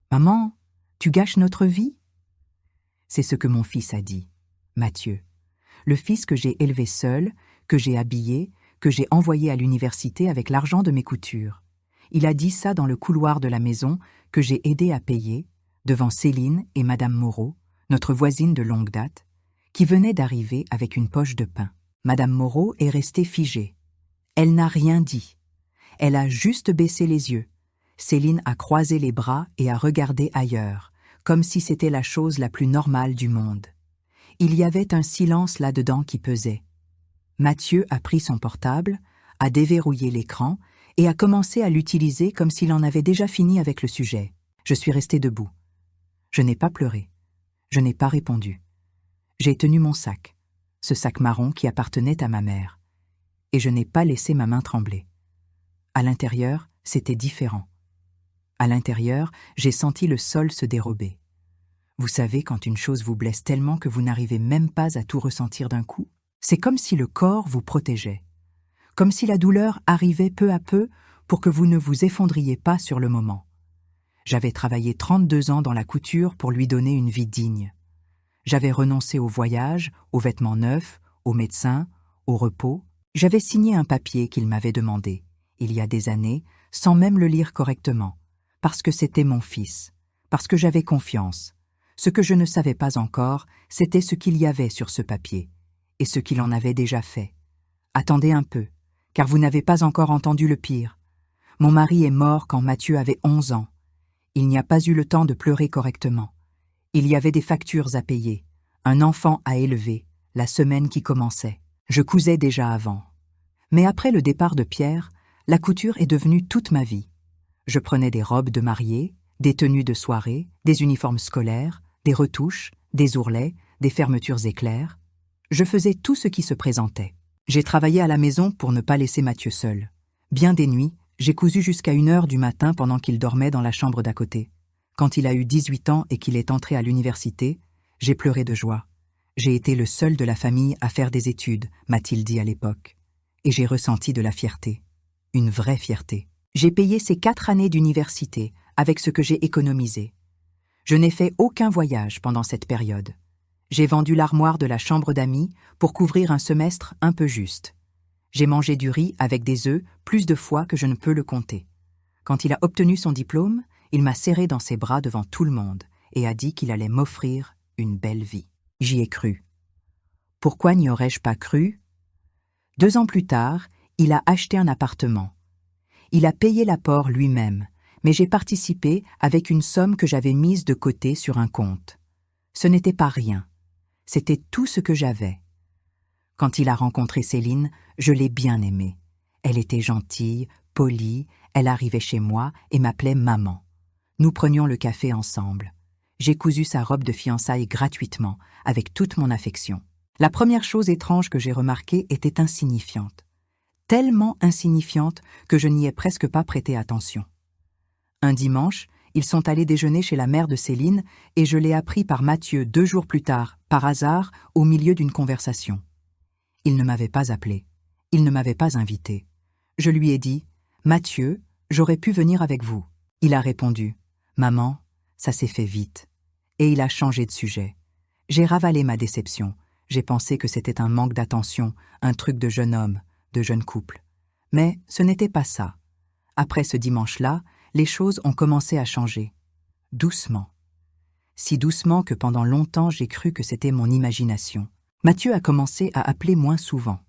« Maman, tu gâches notre vie ?» C'est ce que mon fils a dit, Mathieu. Le fils que j'ai élevé seul, que j'ai habillé, que j'ai envoyé à l'université avec l'argent de mes coutures. Il a dit ça dans le couloir de la maison que j'ai aidé à payer, devant Céline et Madame Moreau, notre voisine de longue date, qui venait d'arriver avec une poche de pain. Madame Moreau est restée figée. Elle n'a rien dit. Elle a juste baissé les yeux. Céline a croisé les bras et a regardé ailleurs, comme si c'était la chose la plus normale du monde. Il y avait un silence là-dedans qui pesait. Mathieu a pris son portable, a déverrouillé l'écran et a commencé à l'utiliser comme s'il en avait déjà fini avec le sujet. Je suis restée debout. Je n'ai pas pleuré. Je n'ai pas répondu. J'ai tenu mon sac, ce sac marron qui appartenait à ma mère, et je n'ai pas laissé ma main trembler. À l'intérieur, c'était différent. À l'intérieur, j'ai senti le sol se dérober. Vous savez, quand une chose vous blesse tellement que vous n'arrivez même pas à tout ressentir d'un coup, c'est comme si le corps vous protégeait, comme si la douleur arrivait peu à peu pour que vous ne vous effondriez pas sur le moment. J'avais travaillé 32 ans dans la couture pour lui donner une vie digne. J'avais renoncé au voyage, aux vêtements neufs, aux médecins, au repos. J'avais signé un papier qu'il m'avait demandé, il y a des années, sans même le lire correctement, parce que c'était mon fils, parce que j'avais confiance. Ce que je ne savais pas encore, c'était ce qu'il y avait sur ce papier, et ce qu'il en avait déjà fait. Attendez un peu, car vous n'avez pas encore entendu le pire. Mon mari est mort quand Mathieu avait 11 ans. Il n'y a pas eu le temps de pleurer correctement. Il y avait des factures à payer, un enfant à élever, la semaine qui commençait. Je cousais déjà avant. Mais après le départ de Pierre, la couture est devenue toute ma vie. Je prenais des robes de mariée, des tenues de soirée, des uniformes scolaires, des retouches, des ourlets, des fermetures éclairs. Je faisais tout ce qui se présentait. J'ai travaillé à la maison pour ne pas laisser Mathieu seul. Bien des nuits, j'ai cousu jusqu'à 1h du matin pendant qu'il dormait dans la chambre d'à côté. Quand il a eu 18 ans et qu'il est entré à l'université, j'ai pleuré de joie. J'ai été le seul de la famille à faire des études, m'a-t-il dit à l'époque. Et j'ai ressenti de la fierté. Une vraie fierté. J'ai payé ces 4 années d'université avec ce que j'ai économisé. Je n'ai fait aucun voyage pendant cette période. J'ai vendu l'armoire de la chambre d'amis pour couvrir un semestre un peu juste. J'ai mangé du riz avec des œufs plus de fois que je ne peux le compter. Quand il a obtenu son diplôme, il m'a serré dans ses bras devant tout le monde et a dit qu'il allait m'offrir une belle vie. J'y ai cru. Pourquoi n'y aurais-je pas cru ? 2 ans plus tard, il a acheté un appartement. Il a payé l'apport lui-même, mais j'ai participé avec une somme que j'avais mise de côté sur un compte. Ce n'était pas rien. C'était tout ce que j'avais. Quand il a rencontré Céline, je l'ai bien aimée. Elle était gentille, polie, elle arrivait chez moi et m'appelait maman. Nous prenions le café ensemble. J'ai cousu sa robe de fiançailles gratuitement, avec toute mon affection. La première chose étrange que j'ai remarquée était insignifiante. Tellement insignifiante que je n'y ai presque pas prêté attention. Un dimanche, ils sont allés déjeuner chez la mère de Céline et je l'ai appris par Mathieu 2 jours plus tard, par hasard, au milieu d'une conversation. Il ne m'avait pas appelé. Il ne m'avait pas invité. Je lui ai dit « Mathieu, j'aurais pu venir avec vous ». Il a répondu « Maman, ça s'est fait vite ». Et il a changé de sujet. J'ai ravalé ma déception. J'ai pensé que c'était un manque d'attention, un truc de jeune homme, de jeune couple. Mais ce n'était pas ça. Après ce dimanche-là, les choses ont commencé à changer. Doucement. Si doucement que pendant longtemps j'ai cru que c'était mon imagination. Mathieu a commencé à appeler moins souvent.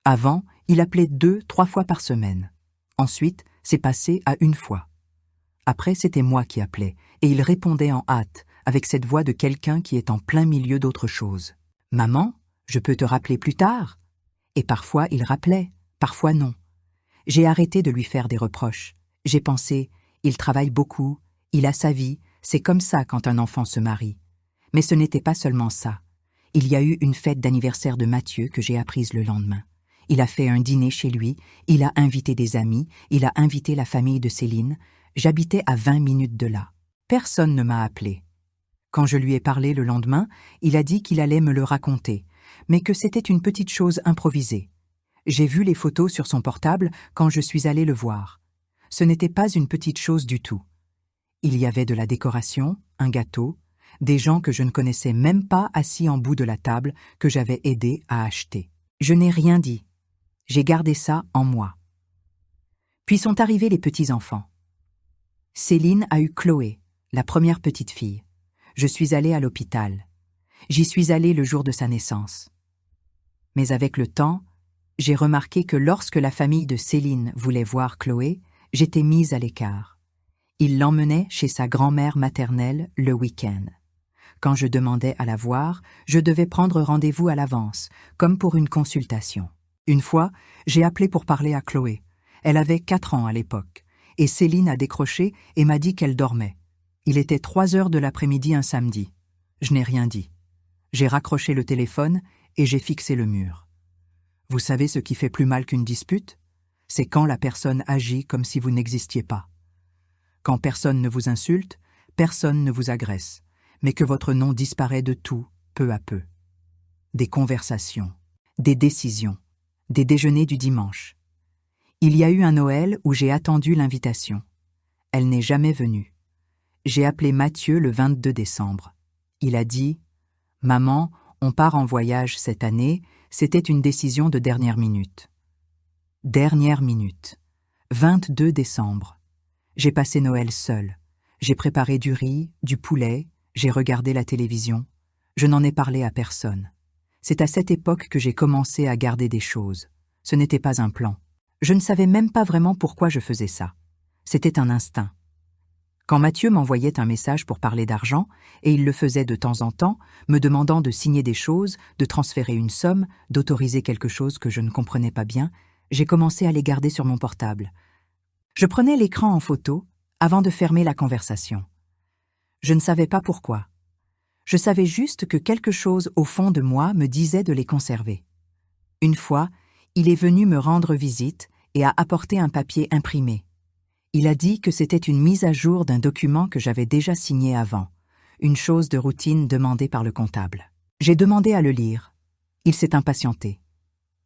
Avant, il appelait 2-3 fois par semaine. Ensuite, c'est passé à 1 fois. Après, c'était moi qui appelais, et il répondait en hâte, avec cette voix de quelqu'un qui est en plein milieu d'autre chose. « Maman, je peux te rappeler plus tard ?» Et parfois, il rappelait, parfois non. J'ai arrêté de lui faire des reproches. J'ai pensé, il travaille beaucoup, il a sa vie, c'est comme ça quand un enfant se marie. Mais ce n'était pas seulement ça. Il y a eu une fête d'anniversaire de Mathieu que j'ai apprise le lendemain. Il a fait un dîner chez lui, il a invité des amis, il a invité la famille de Céline. J'habitais à 20 minutes de là. Personne ne m'a appelé. Quand je lui ai parlé le lendemain, il a dit qu'il allait me le raconter, mais que c'était une petite chose improvisée. J'ai vu les photos sur son portable quand je suis allée le voir. Ce n'était pas une petite chose du tout. Il y avait de la décoration, un gâteau, des gens que je ne connaissais même pas assis en bout de la table que j'avais aidé à acheter. Je n'ai rien dit. J'ai gardé ça en moi. Puis sont arrivés les petits-enfants. Céline a eu Chloé, la première petite fille. Je suis allée à l'hôpital. J'y suis allée le jour de sa naissance. Mais avec le temps, j'ai remarqué que lorsque la famille de Céline voulait voir Chloé, j'étais mise à l'écart. Il l'emmenait chez sa grand-mère maternelle le week-end. Quand je demandais à la voir, je devais prendre rendez-vous à l'avance, comme pour une consultation. Une fois, j'ai appelé pour parler à Chloé. Elle avait 4 ans à l'époque, et Céline a décroché et m'a dit qu'elle dormait. Il était 3 heures de l'après-midi un samedi. Je n'ai rien dit. J'ai raccroché le téléphone et j'ai fixé le mur. Vous savez ce qui fait plus mal qu'une dispute? C'est quand la personne agit comme si vous n'existiez pas. Quand personne ne vous insulte, personne ne vous agresse, mais que votre nom disparaît de tout, peu à peu. Des conversations, des décisions, des déjeuners du dimanche. Il y a eu un Noël où j'ai attendu l'invitation. Elle n'est jamais venue. J'ai appelé Mathieu le 22 décembre. Il a dit « Maman, on part en voyage cette année, c'était une décision de dernière minute. » Dernière minute. 22 décembre. J'ai passé Noël seule. J'ai préparé du riz, du poulet, j'ai regardé la télévision. Je n'en ai parlé à personne. C'est à cette époque que j'ai commencé à garder des choses. Ce n'était pas un plan. Je ne savais même pas vraiment pourquoi je faisais ça. C'était un instinct. Quand Mathieu m'envoyait un message pour parler d'argent, et il le faisait de temps en temps, me demandant de signer des choses, de transférer une somme, d'autoriser quelque chose que je ne comprenais pas bien, j'ai commencé à les garder sur mon portable. Je prenais l'écran en photo avant de fermer la conversation. Je ne savais pas pourquoi. Je savais juste que quelque chose au fond de moi me disait de les conserver. Une fois, il est venu me rendre visite et a apporté un papier imprimé. Il a dit que c'était une mise à jour d'un document que j'avais déjà signé avant, une chose de routine demandée par le comptable. J'ai demandé à le lire. Il s'est impatienté.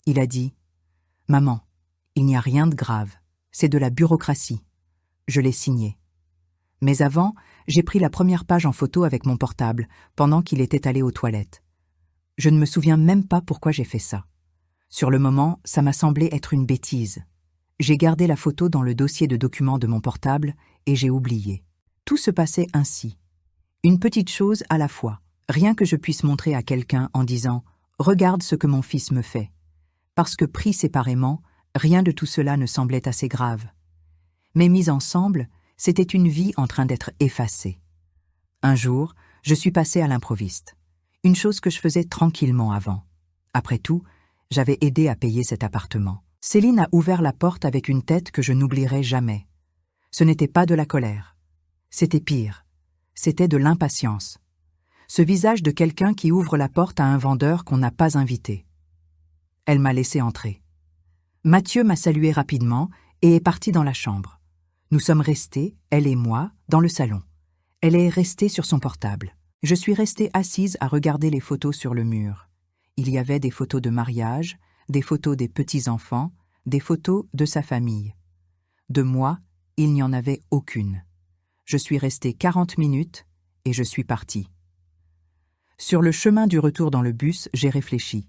Il a dit « Maman, il n'y a rien de grave, c'est de la bureaucratie. » Je l'ai signé. Mais avant, j'ai pris la première page en photo avec mon portable, pendant qu'il était allé aux toilettes. Je ne me souviens même pas pourquoi j'ai fait ça. Sur le moment, ça m'a semblé être une bêtise. J'ai gardé la photo dans le dossier de documents de mon portable et j'ai oublié. Tout se passait ainsi. Une petite chose à la fois, rien que je puisse montrer à quelqu'un en disant « Regarde ce que mon fils me fait ». Parce que pris séparément, rien de tout cela ne semblait assez grave. Mais mis ensemble, c'était une vie en train d'être effacée. Un jour, je suis passée à l'improviste. Une chose que je faisais tranquillement avant. Après tout, j'avais aidé à payer cet appartement. Céline a ouvert la porte avec une tête que je n'oublierai jamais. Ce n'était pas de la colère. C'était pire. C'était de l'impatience. Ce visage de quelqu'un qui ouvre la porte à un vendeur qu'on n'a pas invité. Elle m'a laissé entrer. Mathieu m'a salué rapidement et est parti dans la chambre. Nous sommes restés, elle et moi, dans le salon. Elle est restée sur son portable. Je suis restée assise à regarder les photos sur le mur. Il y avait des photos de mariage, des photos des petits-enfants, des photos de sa famille. De moi, il n'y en avait aucune. Je suis restée 40 minutes et je suis partie. Sur le chemin du retour dans le bus, j'ai réfléchi,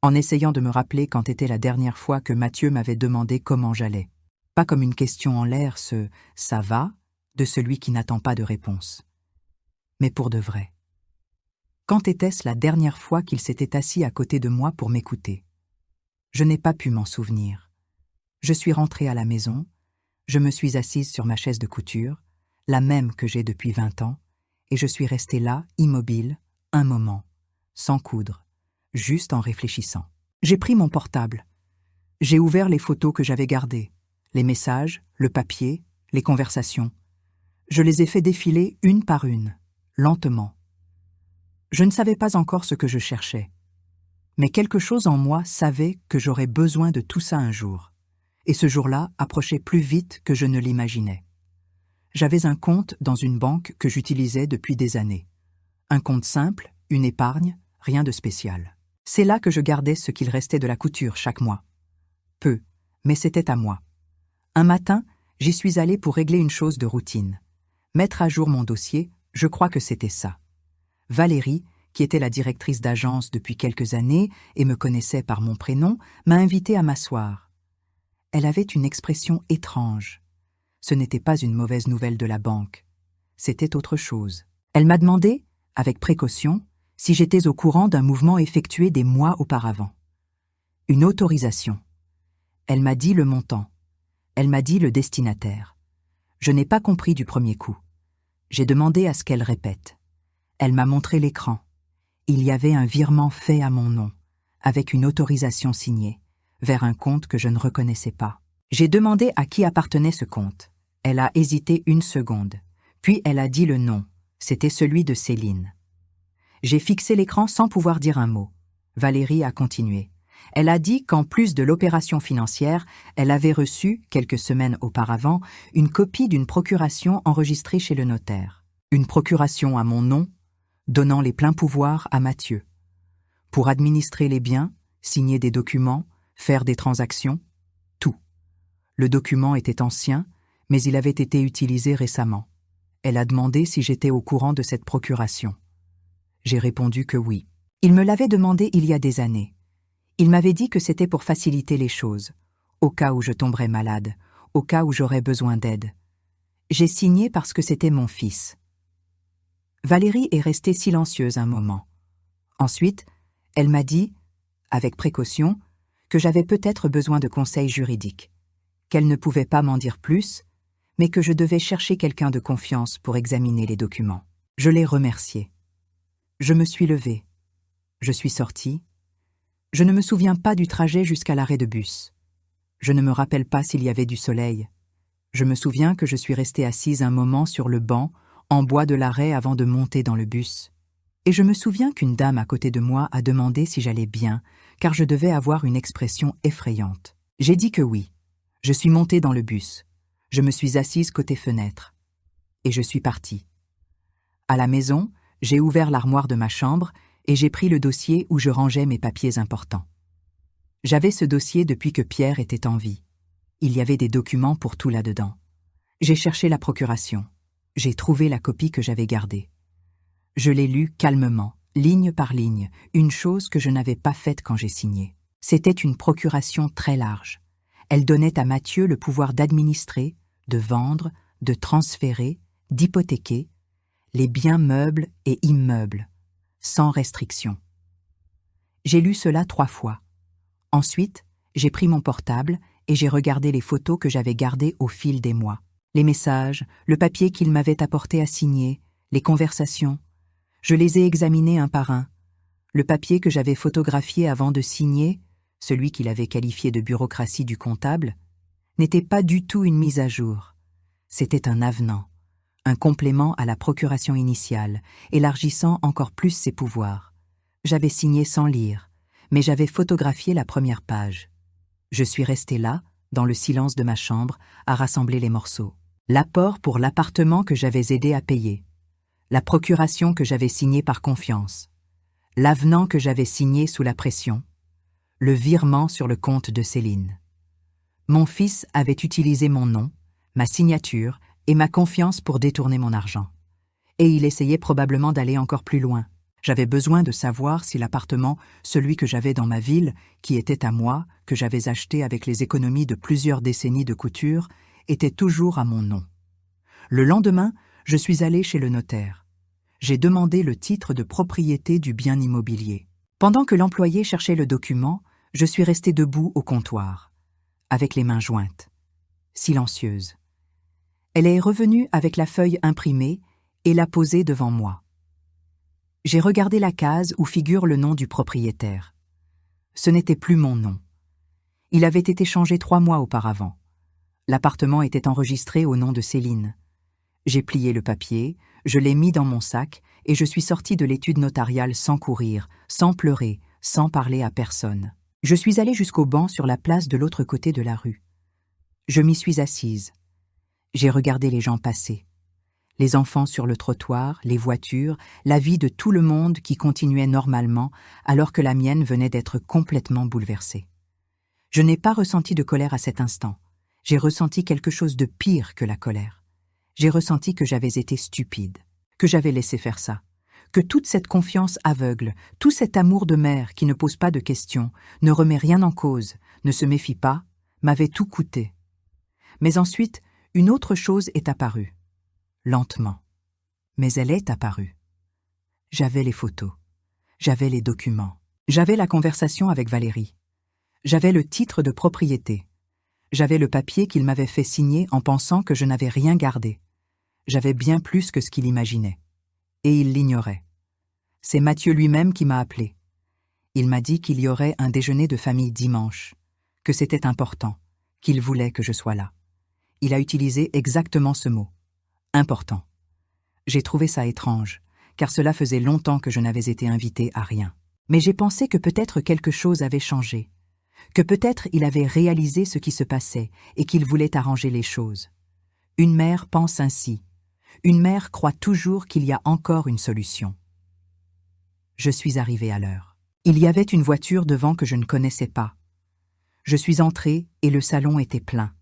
en essayant de me rappeler quand était la dernière fois que Mathieu m'avait demandé comment j'allais. Pas comme une question en l'air, ce « ça va » de celui qui n'attend pas de réponse. Mais pour de vrai. Quand était-ce la dernière fois qu'il s'était assis à côté de moi pour m'écouter? Je n'ai pas pu m'en souvenir. Je suis rentrée à la maison, je me suis assise sur ma chaise de couture, la même que j'ai depuis 20 ans, et je suis restée là, immobile, un moment, sans coudre, juste en réfléchissant. J'ai pris mon portable. J'ai ouvert les photos que j'avais gardées, les messages, le papier, les conversations. Je les ai fait défiler une par une, lentement. Je ne savais pas encore ce que je cherchais. Mais quelque chose en moi savait que j'aurais besoin de tout ça un jour. Et ce jour-là approchait plus vite que je ne l'imaginais. J'avais un compte dans une banque que j'utilisais depuis des années. Un compte simple, une épargne, rien de spécial. C'est là que je gardais ce qu'il restait de la couture chaque mois. Peu, mais c'était à moi. Un matin, j'y suis allée pour régler une chose de routine. Mettre à jour mon dossier, je crois que c'était ça. Valérie, qui était la directrice d'agence depuis quelques années et me connaissait par mon prénom, m'a invitée à m'asseoir. Elle avait une expression étrange. Ce n'était pas une mauvaise nouvelle de la banque. C'était autre chose. Elle m'a demandé, avec précaution, si j'étais au courant d'un mouvement effectué des mois auparavant. Une autorisation. Elle m'a dit le montant. Elle m'a dit le destinataire. Je n'ai pas compris du premier coup. J'ai demandé à ce qu'elle répète. Elle m'a montré l'écran. Il y avait un virement fait à mon nom, avec une autorisation signée, vers un compte que je ne reconnaissais pas. J'ai demandé à qui appartenait ce compte. Elle a hésité une seconde, puis elle a dit le nom. C'était celui de Céline. J'ai fixé l'écran sans pouvoir dire un mot. Valérie a continué. Elle a dit qu'en plus de l'opération financière, elle avait reçu, quelques semaines auparavant, une copie d'une procuration enregistrée chez le notaire. Une procuration à mon nom, donnant les pleins pouvoirs à Mathieu. Pour administrer les biens, signer des documents, faire des transactions, tout. Le document était ancien, mais il avait été utilisé récemment. Elle a demandé si j'étais au courant de cette procuration. J'ai répondu que oui. Il me l'avait demandé il y a des années. Il m'avait dit que c'était pour faciliter les choses, au cas où je tomberais malade, au cas où j'aurais besoin d'aide. J'ai signé parce que c'était mon fils. Valérie est restée silencieuse un moment. Ensuite, elle m'a dit, avec précaution, que j'avais peut-être besoin de conseils juridiques, qu'elle ne pouvait pas m'en dire plus, mais que je devais chercher quelqu'un de confiance pour examiner les documents. Je l'ai remerciée. Je me suis levée. Je suis sortie. Je ne me souviens pas du trajet jusqu'à l'arrêt de bus. Je ne me rappelle pas s'il y avait du soleil. Je me souviens que je suis restée assise un moment sur le banc, en bois de l'arrêt avant de monter dans le bus. Et je me souviens qu'une dame à côté de moi a demandé si j'allais bien, car je devais avoir une expression effrayante. J'ai dit que oui. Je suis montée dans le bus. Je me suis assise côté fenêtre. Et je suis partie. À la maison, j'ai ouvert l'armoire de ma chambre et j'ai pris le dossier où je rangeais mes papiers importants. J'avais ce dossier depuis que Pierre était en vie. Il y avait des documents pour tout là-dedans. J'ai cherché la procuration. J'ai trouvé la copie que j'avais gardée. Je l'ai lue calmement, ligne par ligne, une chose que je n'avais pas faite quand j'ai signé. C'était une procuration très large. Elle donnait à Mathieu le pouvoir d'administrer, de vendre, de transférer, d'hypothéquer les biens meubles et immeubles, sans restriction. J'ai lu cela 3 fois. Ensuite, j'ai pris mon portable et j'ai regardé les photos que j'avais gardées au fil des mois. Les messages, le papier qu'il m'avait apporté à signer, les conversations. Je les ai examinés un par un. Le papier que j'avais photographié avant de signer, celui qu'il avait qualifié de bureaucratie du comptable, n'était pas du tout une mise à jour. C'était un avenant, un complément à la procuration initiale, élargissant encore plus ses pouvoirs. J'avais signé sans lire, mais j'avais photographié la première page. Je suis restée là, dans le silence de ma chambre, à rassembler les morceaux. L'apport pour l'appartement que j'avais aidé à payer, la procuration que j'avais signée par confiance, l'avenant que j'avais signé sous la pression, le virement sur le compte de Céline. Mon fils avait utilisé mon nom, ma signature et ma confiance pour détourner mon argent. Et il essayait probablement d'aller encore plus loin. J'avais besoin de savoir si l'appartement, celui que j'avais dans ma ville, qui était à moi, que j'avais acheté avec les économies de plusieurs décennies de couture, était toujours à mon nom. Le lendemain, je suis allée chez le notaire. J'ai demandé le titre de propriété du bien immobilier. Pendant que l'employé cherchait le document, je suis restée debout au comptoir, avec les mains jointes, silencieuse. Elle est revenue avec la feuille imprimée et l'a posée devant moi. J'ai regardé la case où figure le nom du propriétaire. Ce n'était plus mon nom. Il avait été changé 3 mois auparavant. L'appartement était enregistré au nom de Céline. J'ai plié le papier, je l'ai mis dans mon sac et je suis sortie de l'étude notariale sans courir, sans pleurer, sans parler à personne. Je suis allée jusqu'au banc sur la place de l'autre côté de la rue. Je m'y suis assise. J'ai regardé les gens passer. Les enfants sur le trottoir, les voitures, la vie de tout le monde qui continuait normalement alors que la mienne venait d'être complètement bouleversée. Je n'ai pas ressenti de colère à cet instant. J'ai ressenti quelque chose de pire que la colère. J'ai ressenti que j'avais été stupide, que j'avais laissé faire ça, que toute cette confiance aveugle, tout cet amour de mère qui ne pose pas de questions, ne remet rien en cause, ne se méfie pas, m'avait tout coûté. Mais ensuite, une autre chose est apparue. Lentement. Mais elle est apparue. J'avais les photos. J'avais les documents. J'avais la conversation avec Valérie. J'avais le titre de propriété. J'avais le papier qu'il m'avait fait signer en pensant que je n'avais rien gardé. J'avais bien plus que ce qu'il imaginait. Et il l'ignorait. C'est Mathieu lui-même qui m'a appelé. Il m'a dit qu'il y aurait un déjeuner de famille dimanche, que c'était important, qu'il voulait que je sois là. Il a utilisé exactement ce mot. Important. J'ai trouvé ça étrange, car cela faisait longtemps que je n'avais été invitée à rien. Mais j'ai pensé que peut-être quelque chose avait changé, que peut-être il avait réalisé ce qui se passait et qu'il voulait arranger les choses. Une mère pense ainsi. Une mère croit toujours qu'il y a encore une solution. Je suis arrivée à l'heure. Il y avait une voiture devant que je ne connaissais pas. Je suis entrée et le salon était plein.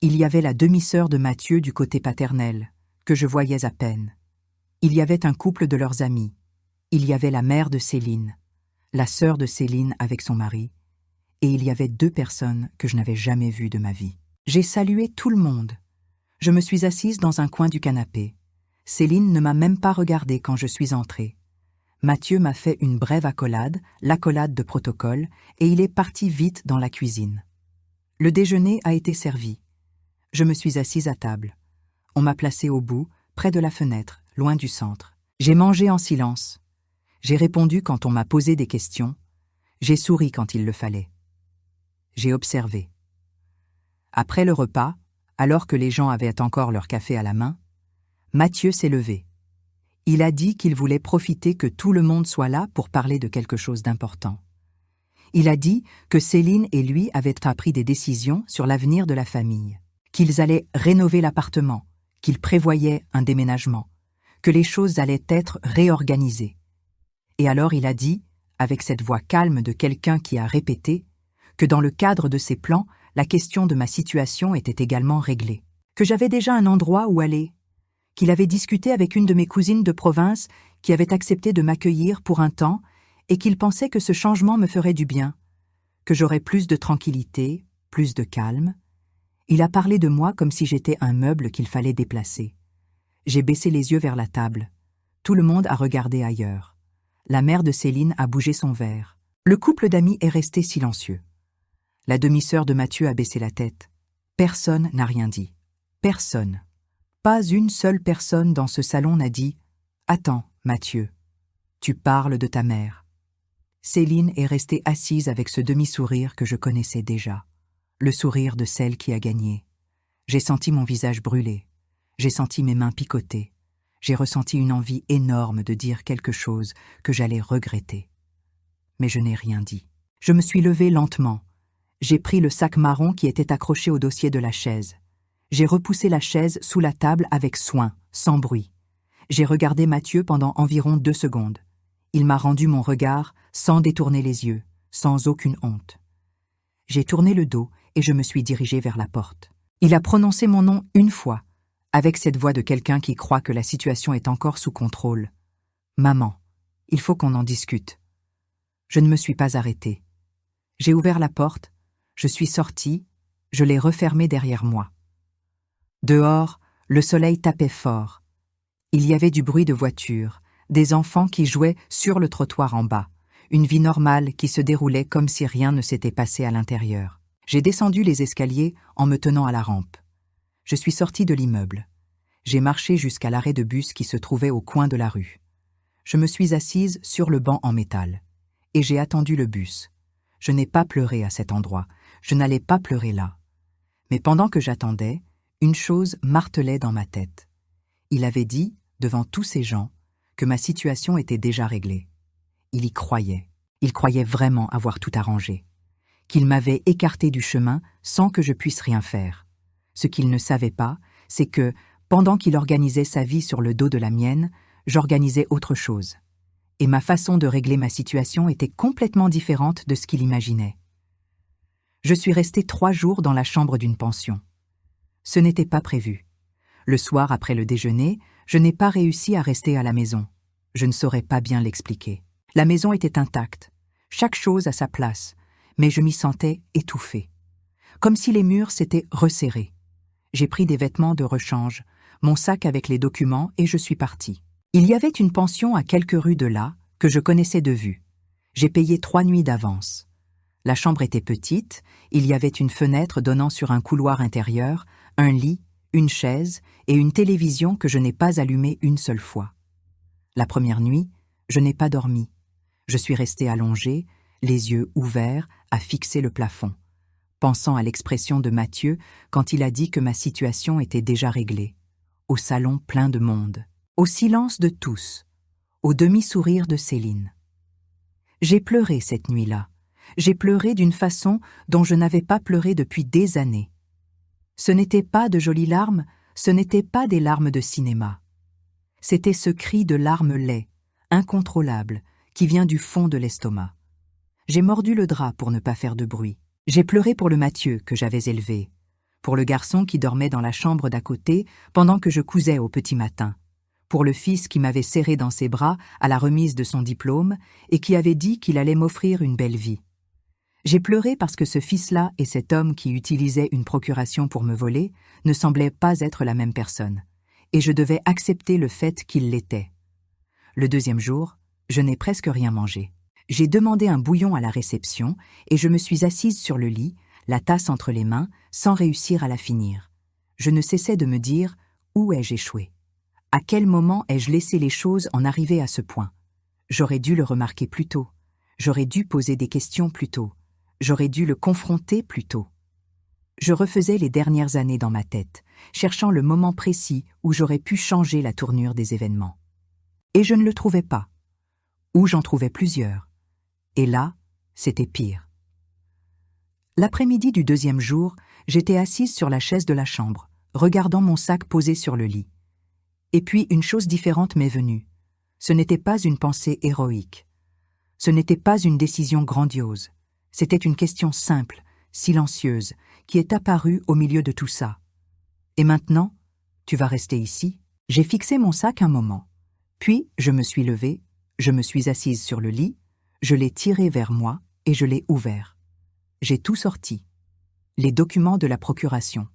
Il y avait la demi-sœur de Mathieu du côté paternel, que je voyais à peine. Il y avait un couple de leurs amis. Il y avait la mère de Céline, la sœur de Céline avec son mari, et il y avait 2 personnes que je n'avais jamais vues de ma vie. J'ai salué tout le monde. Je me suis assise dans un coin du canapé. Céline ne m'a même pas regardée quand je suis entrée. Mathieu m'a fait une brève accolade, l'accolade de protocole, et il est parti vite dans la cuisine. Le déjeuner a été servi. Je me suis assise à table. On m'a placée au bout, près de la fenêtre, loin du centre. J'ai mangé en silence. J'ai répondu quand on m'a posé des questions. J'ai souri quand il le fallait. J'ai observé. Après le repas, alors que les gens avaient encore leur café à la main, Mathieu s'est levé. Il a dit qu'il voulait profiter que tout le monde soit là pour parler de quelque chose d'important. Il a dit que Céline et lui avaient pris des décisions sur l'avenir de la famille, qu'ils allaient rénover l'appartement, qu'ils prévoyaient un déménagement, que les choses allaient être réorganisées. Et alors il a dit, avec cette voix calme de quelqu'un qui a répété, que dans le cadre de ses plans, la question de ma situation était également réglée, que j'avais déjà un endroit où aller, qu'il avait discuté avec une de mes cousines de province qui avait accepté de m'accueillir pour un temps et qu'il pensait que ce changement me ferait du bien, que j'aurais plus de tranquillité, plus de calme. Il a parlé de moi comme si j'étais un meuble qu'il fallait déplacer. J'ai baissé les yeux vers la table. Tout le monde a regardé ailleurs. La mère de Céline a bougé son verre. Le couple d'amis est resté silencieux. La demi-sœur de Mathieu a baissé la tête. Personne n'a rien dit. Personne. Pas une seule personne dans ce salon n'a dit « Attends, Mathieu, tu parles de ta mère ». Céline est restée assise avec ce demi-sourire que je connaissais déjà, le sourire de celle qui a gagné. J'ai senti mon visage brûler, j'ai senti mes mains picoter, j'ai ressenti une envie énorme de dire quelque chose que j'allais regretter. Mais je n'ai rien dit. Je me suis levée lentement. J'ai pris le sac marron qui était accroché au dossier de la chaise. J'ai repoussé la chaise sous la table avec soin, sans bruit. J'ai regardé Mathieu pendant environ 2 secondes. Il m'a rendu mon regard sans détourner les yeux, sans aucune honte. J'ai tourné le dos et je me suis dirigée vers la porte. Il a prononcé mon nom une fois, avec cette voix de quelqu'un qui croit que la situation est encore sous contrôle. « Maman, il faut qu'on en discute. » Je ne me suis pas arrêtée. J'ai ouvert la porte, je suis sortie, je l'ai refermée derrière moi. Dehors, le soleil tapait fort. Il y avait du bruit de voitures, des enfants qui jouaient sur le trottoir en bas, une vie normale qui se déroulait comme si rien ne s'était passé à l'intérieur. J'ai descendu les escaliers en me tenant à la rampe. Je suis sortie de l'immeuble. J'ai marché jusqu'à l'arrêt de bus qui se trouvait au coin de la rue. Je me suis assise sur le banc en métal. Et j'ai attendu le bus. Je n'ai pas pleuré à cet endroit. Je n'allais pas pleurer là. Mais pendant que j'attendais, une chose martelait dans ma tête. Il avait dit, devant tous ces gens, que ma situation était déjà réglée. Il y croyait. Il croyait vraiment avoir tout arrangé. Qu'il m'avait écarté du chemin sans que je puisse rien faire. Ce qu'il ne savait pas, c'est que, pendant qu'il organisait sa vie sur le dos de la mienne, j'organisais autre chose. Et ma façon de régler ma situation était complètement différente de ce qu'il imaginait. Je suis restée 3 jours dans la chambre d'une pension. Ce n'était pas prévu. Le soir, après le déjeuner, je n'ai pas réussi à rester à la maison. Je ne saurais pas bien l'expliquer. La maison était intacte, chaque chose à sa place, mais je m'y sentais étouffée. Comme si les murs s'étaient resserrés. J'ai pris des vêtements de rechange, mon sac avec les documents et je suis partie. Il y avait une pension à quelques rues de là, que je connaissais de vue. J'ai payé 3 nuits d'avance. La chambre était petite, il y avait une fenêtre donnant sur un couloir intérieur, un lit, une chaise et une télévision que je n'ai pas allumée une seule fois. La première nuit, je n'ai pas dormi. Je suis restée allongée, les yeux ouverts, à fixer le plafond, pensant à l'expression de Mathieu quand il a dit que ma situation était déjà réglée, au salon plein de monde, au silence de tous, au demi-sourire de Céline. J'ai pleuré cette nuit-là. J'ai pleuré d'une façon dont je n'avais pas pleuré depuis des années. Ce n'étaient pas de jolies larmes, ce n'étaient pas des larmes de cinéma. C'était ce cri de larmes laids, incontrôlable, qui vient du fond de l'estomac. J'ai mordu le drap pour ne pas faire de bruit. J'ai pleuré pour le Mathieu que j'avais élevé, pour le garçon qui dormait dans la chambre d'à côté pendant que je cousais au petit matin, pour le fils qui m'avait serré dans ses bras à la remise de son diplôme et qui avait dit qu'il allait m'offrir une belle vie. J'ai pleuré parce que ce fils-là et cet homme qui utilisait une procuration pour me voler ne semblaient pas être la même personne, et je devais accepter le fait qu'il l'était. Le deuxième jour, je n'ai presque rien mangé. J'ai demandé un bouillon à la réception et je me suis assise sur le lit, la tasse entre les mains, sans réussir à la finir. Je ne cessais de me dire « Où ai-je échoué ? À quel moment ai-je laissé les choses en arriver à ce point ? J'aurais dû le remarquer plus tôt. J'aurais dû poser des questions plus tôt. J'aurais dû le confronter plus tôt. » Je refaisais les dernières années dans ma tête, cherchant le moment précis où j'aurais pu changer la tournure des événements. Et je ne le trouvais pas. Ou j'en trouvais plusieurs. Et là, c'était pire. L'après-midi du deuxième jour, j'étais assise sur la chaise de la chambre, regardant mon sac posé sur le lit. Et puis une chose différente m'est venue. Ce n'était pas une pensée héroïque. Ce n'était pas une décision grandiose. C'était une question simple, silencieuse, qui est apparue au milieu de tout ça. Et maintenant, tu vas rester ici ? J'ai fixé mon sac un moment. Puis, je me suis levée, je me suis assise sur le lit, je l'ai tiré vers moi et je l'ai ouvert. J'ai tout sorti. Les documents de la procuration,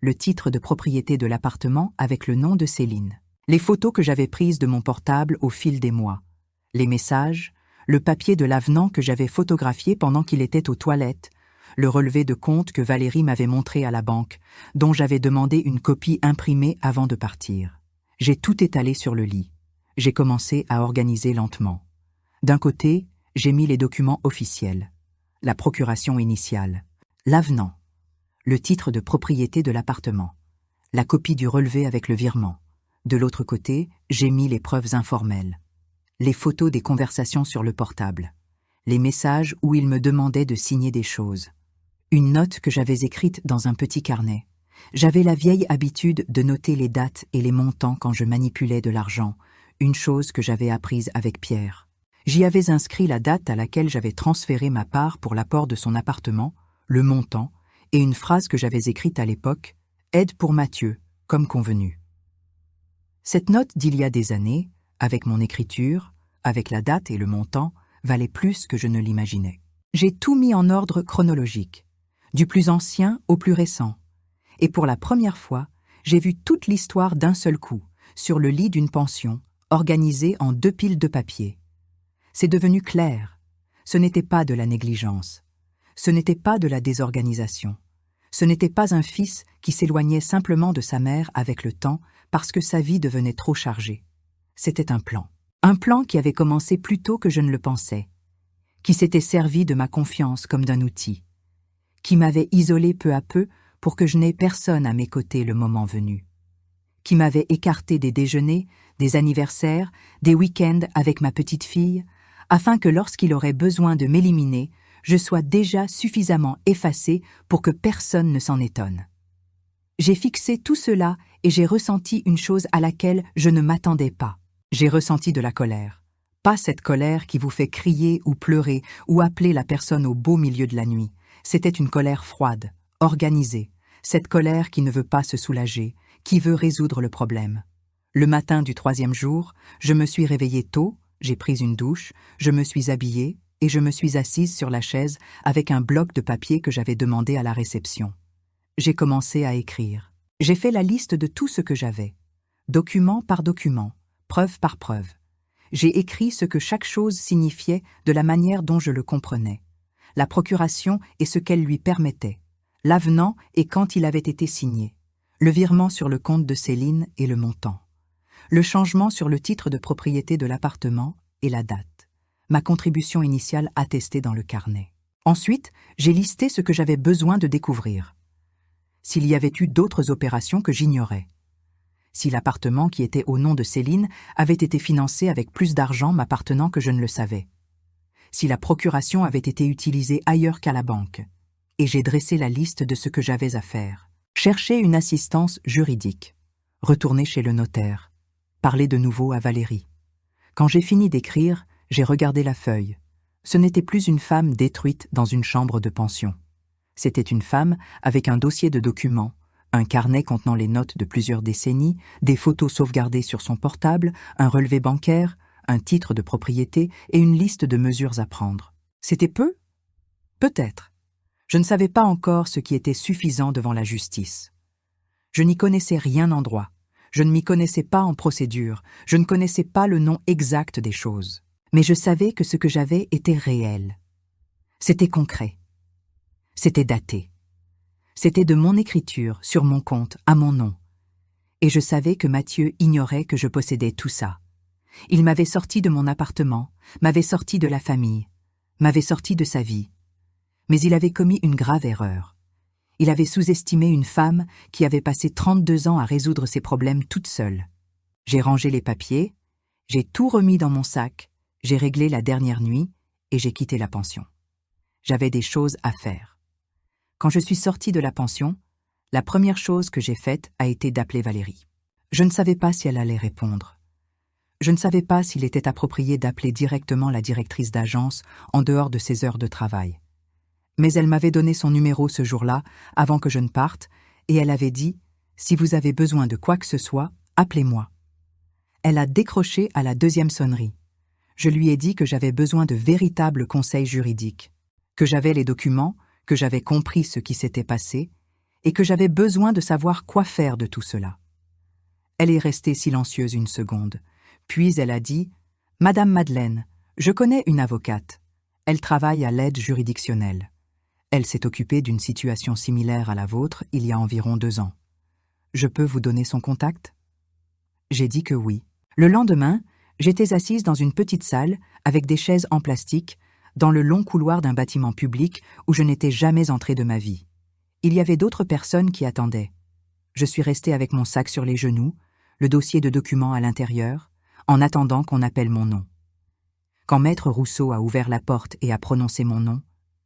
le titre de propriété de l'appartement avec le nom de Céline, les photos que j'avais prises de mon portable au fil des mois, les messages, le papier de l'avenant que j'avais photographié pendant qu'il était aux toilettes, le relevé de compte que Valérie m'avait montré à la banque, dont j'avais demandé une copie imprimée avant de partir. J'ai tout étalé sur le lit. J'ai commencé à organiser lentement. D'un côté, j'ai mis les documents officiels, la procuration initiale, l'avenant, le titre de propriété de l'appartement, la copie du relevé avec le virement. De l'autre côté, j'ai mis les preuves informelles, les photos des conversations sur le portable, les messages où il me demandait de signer des choses, une note que j'avais écrite dans un petit carnet. J'avais la vieille habitude de noter les dates et les montants quand je manipulais de l'argent, une chose que j'avais apprise avec Pierre. J'y avais inscrit la date à laquelle j'avais transféré ma part pour l'apport de son appartement, le montant, et une phrase que j'avais écrite à l'époque, « Aide pour Mathieu », comme convenu. Cette note d'il y a des années, avec mon écriture, avec la date et le montant, valait plus que je ne l'imaginais. J'ai tout mis en ordre chronologique, du plus ancien au plus récent. Et pour la première fois, j'ai vu toute l'histoire d'un seul coup, sur le lit d'une pension, organisée en 2 piles de papier. C'est devenu clair. Ce n'était pas de la négligence. Ce n'était pas de la désorganisation. Ce n'était pas un fils qui s'éloignait simplement de sa mère avec le temps parce que sa vie devenait trop chargée. C'était un plan. Un plan qui avait commencé plus tôt que je ne le pensais, qui s'était servi de ma confiance comme d'un outil, qui m'avait isolé peu à peu pour que je n'aie personne à mes côtés le moment venu, qui m'avait écarté des déjeuners, des anniversaires, des week-ends avec ma petite fille, afin que lorsqu'il aurait besoin de m'éliminer, je sois déjà suffisamment effacée pour que personne ne s'en étonne. J'ai fixé tout cela et j'ai ressenti une chose à laquelle je ne m'attendais pas. J'ai ressenti de la colère. Pas cette colère qui vous fait crier ou pleurer ou appeler la personne au beau milieu de la nuit. C'était une colère froide, organisée, cette colère qui ne veut pas se soulager, qui veut résoudre le problème. Le matin du 3e jour, je me suis réveillée tôt, j'ai pris une douche, je me suis habillée et je me suis assise sur la chaise avec un bloc de papier que j'avais demandé à la réception. J'ai commencé à écrire. J'ai fait la liste de tout ce que j'avais, document par document, preuve par preuve. J'ai écrit ce que chaque chose signifiait de la manière dont je le comprenais. La procuration et ce qu'elle lui permettait, l'avenant et quand il avait été signé, le virement sur le compte de Céline et le montant, le changement sur le titre de propriété de l'appartement et la date, ma contribution initiale attestée dans le carnet. Ensuite, j'ai listé ce que j'avais besoin de découvrir. S'il y avait eu d'autres opérations que j'ignorais. Si l'appartement qui était au nom de Céline avait été financé avec plus d'argent m'appartenant que je ne le savais. Si la procuration avait été utilisée ailleurs qu'à la banque. Et j'ai dressé la liste de ce que j'avais à faire. Chercher une assistance juridique. Retourner chez le notaire. Parler de nouveau à Valérie. Quand j'ai fini d'écrire, j'ai regardé la feuille. Ce n'était plus une femme détruite dans une chambre de pension. C'était une femme avec un dossier de documents, un carnet contenant les notes de plusieurs décennies, des photos sauvegardées sur son portable, un relevé bancaire, un titre de propriété et une liste de mesures à prendre. C'était peu ? Peut-être. Je ne savais pas encore ce qui était suffisant devant la justice. Je n'y connaissais rien en droit. Je ne m'y connaissais pas en procédure. Je ne connaissais pas le nom exact des choses. Mais je savais que ce que j'avais était réel. C'était concret. C'était daté. C'était de mon écriture, sur mon compte, à mon nom. Et je savais que Mathieu ignorait que je possédais tout ça. Il m'avait sorti de mon appartement, m'avait sorti de la famille, m'avait sorti de sa vie. Mais il avait commis une grave erreur. Il avait sous-estimé une femme qui avait passé 32 ans à résoudre ses problèmes toute seule. J'ai rangé les papiers, j'ai tout remis dans mon sac, j'ai réglé la dernière nuit et j'ai quitté la pension. J'avais des choses à faire. Quand je suis sortie de la pension, la première chose que j'ai faite a été d'appeler Valérie. Je ne savais pas si elle allait répondre. Je ne savais pas s'il était approprié d'appeler directement la directrice d'agence en dehors de ses heures de travail. Mais elle m'avait donné son numéro ce jour-là, avant que je ne parte, et elle avait dit « Si vous avez besoin de quoi que ce soit, appelez-moi ». Elle a décroché à la 2e sonnerie. Je lui ai dit que j'avais besoin de véritables conseils juridiques, que j'avais les documents, que j'avais compris ce qui s'était passé, et que j'avais besoin de savoir quoi faire de tout cela. Elle est restée silencieuse une seconde, puis elle a dit « Madame Madeleine, je connais une avocate. Elle travaille à l'aide juridictionnelle. Elle s'est occupée d'une situation similaire à la vôtre il y a environ 2 ans. Je peux vous donner son contact ?» J'ai dit que oui. Le lendemain, j'étais assise dans une petite salle avec des chaises en plastique dans le long couloir d'un bâtiment public où je n'étais jamais entrée de ma vie. Il y avait d'autres personnes qui attendaient. Je suis restée avec mon sac sur les genoux, le dossier de documents à l'intérieur, en attendant qu'on appelle mon nom. Quand Maître Rousseau a ouvert la porte et a prononcé mon nom,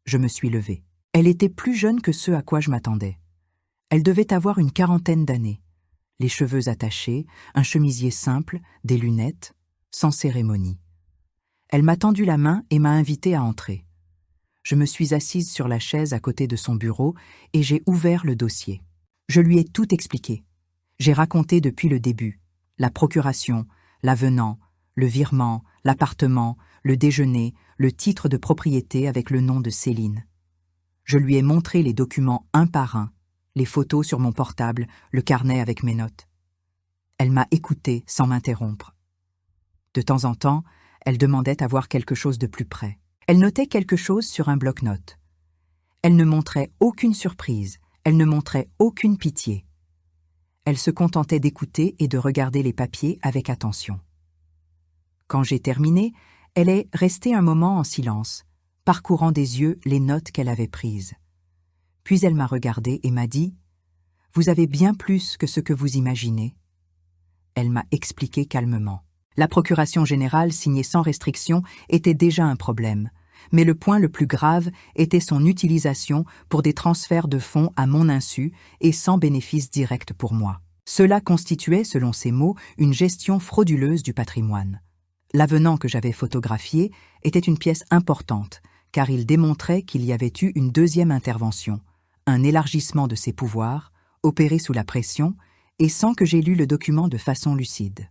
je me suis levée. Elle était plus jeune que ce à quoi je m'attendais. Elle devait avoir une 40aine d'années, les cheveux attachés, un chemisier simple, des lunettes, sans cérémonie. Elle m'a tendu la main et m'a invitée à entrer. Je me suis assise sur la chaise à côté de son bureau et j'ai ouvert le dossier. Je lui ai tout expliqué. J'ai raconté depuis le début, la procuration, l'avenant, le virement, l'appartement, le déjeuner, le titre de propriété avec le nom de Céline. Je lui ai montré les documents un par un, les photos sur mon portable, le carnet avec mes notes. Elle m'a écoutée sans m'interrompre. De temps en temps, elle demandait à voir quelque chose de plus près. Elle notait quelque chose sur un bloc-notes. Elle ne montrait aucune surprise, elle ne montrait aucune pitié. Elle se contentait d'écouter et de regarder les papiers avec attention. Quand j'ai terminé, elle est restée un moment en silence, parcourant des yeux les notes qu'elle avait prises. Puis elle m'a regardée et m'a dit « Vous avez bien plus que ce que vous imaginez. » Elle m'a expliqué calmement. La procuration générale signée sans restriction était déjà un problème, mais le point le plus grave était son utilisation pour des transferts de fonds à mon insu et sans bénéfice direct pour moi. Cela constituait, selon ses mots, une gestion frauduleuse du patrimoine. L'avenant que j'avais photographié était une pièce importante, car il démontrait qu'il y avait eu une 2e intervention, un élargissement de ses pouvoirs, opéré sous la pression, et sans que j'aie lu le document de façon lucide.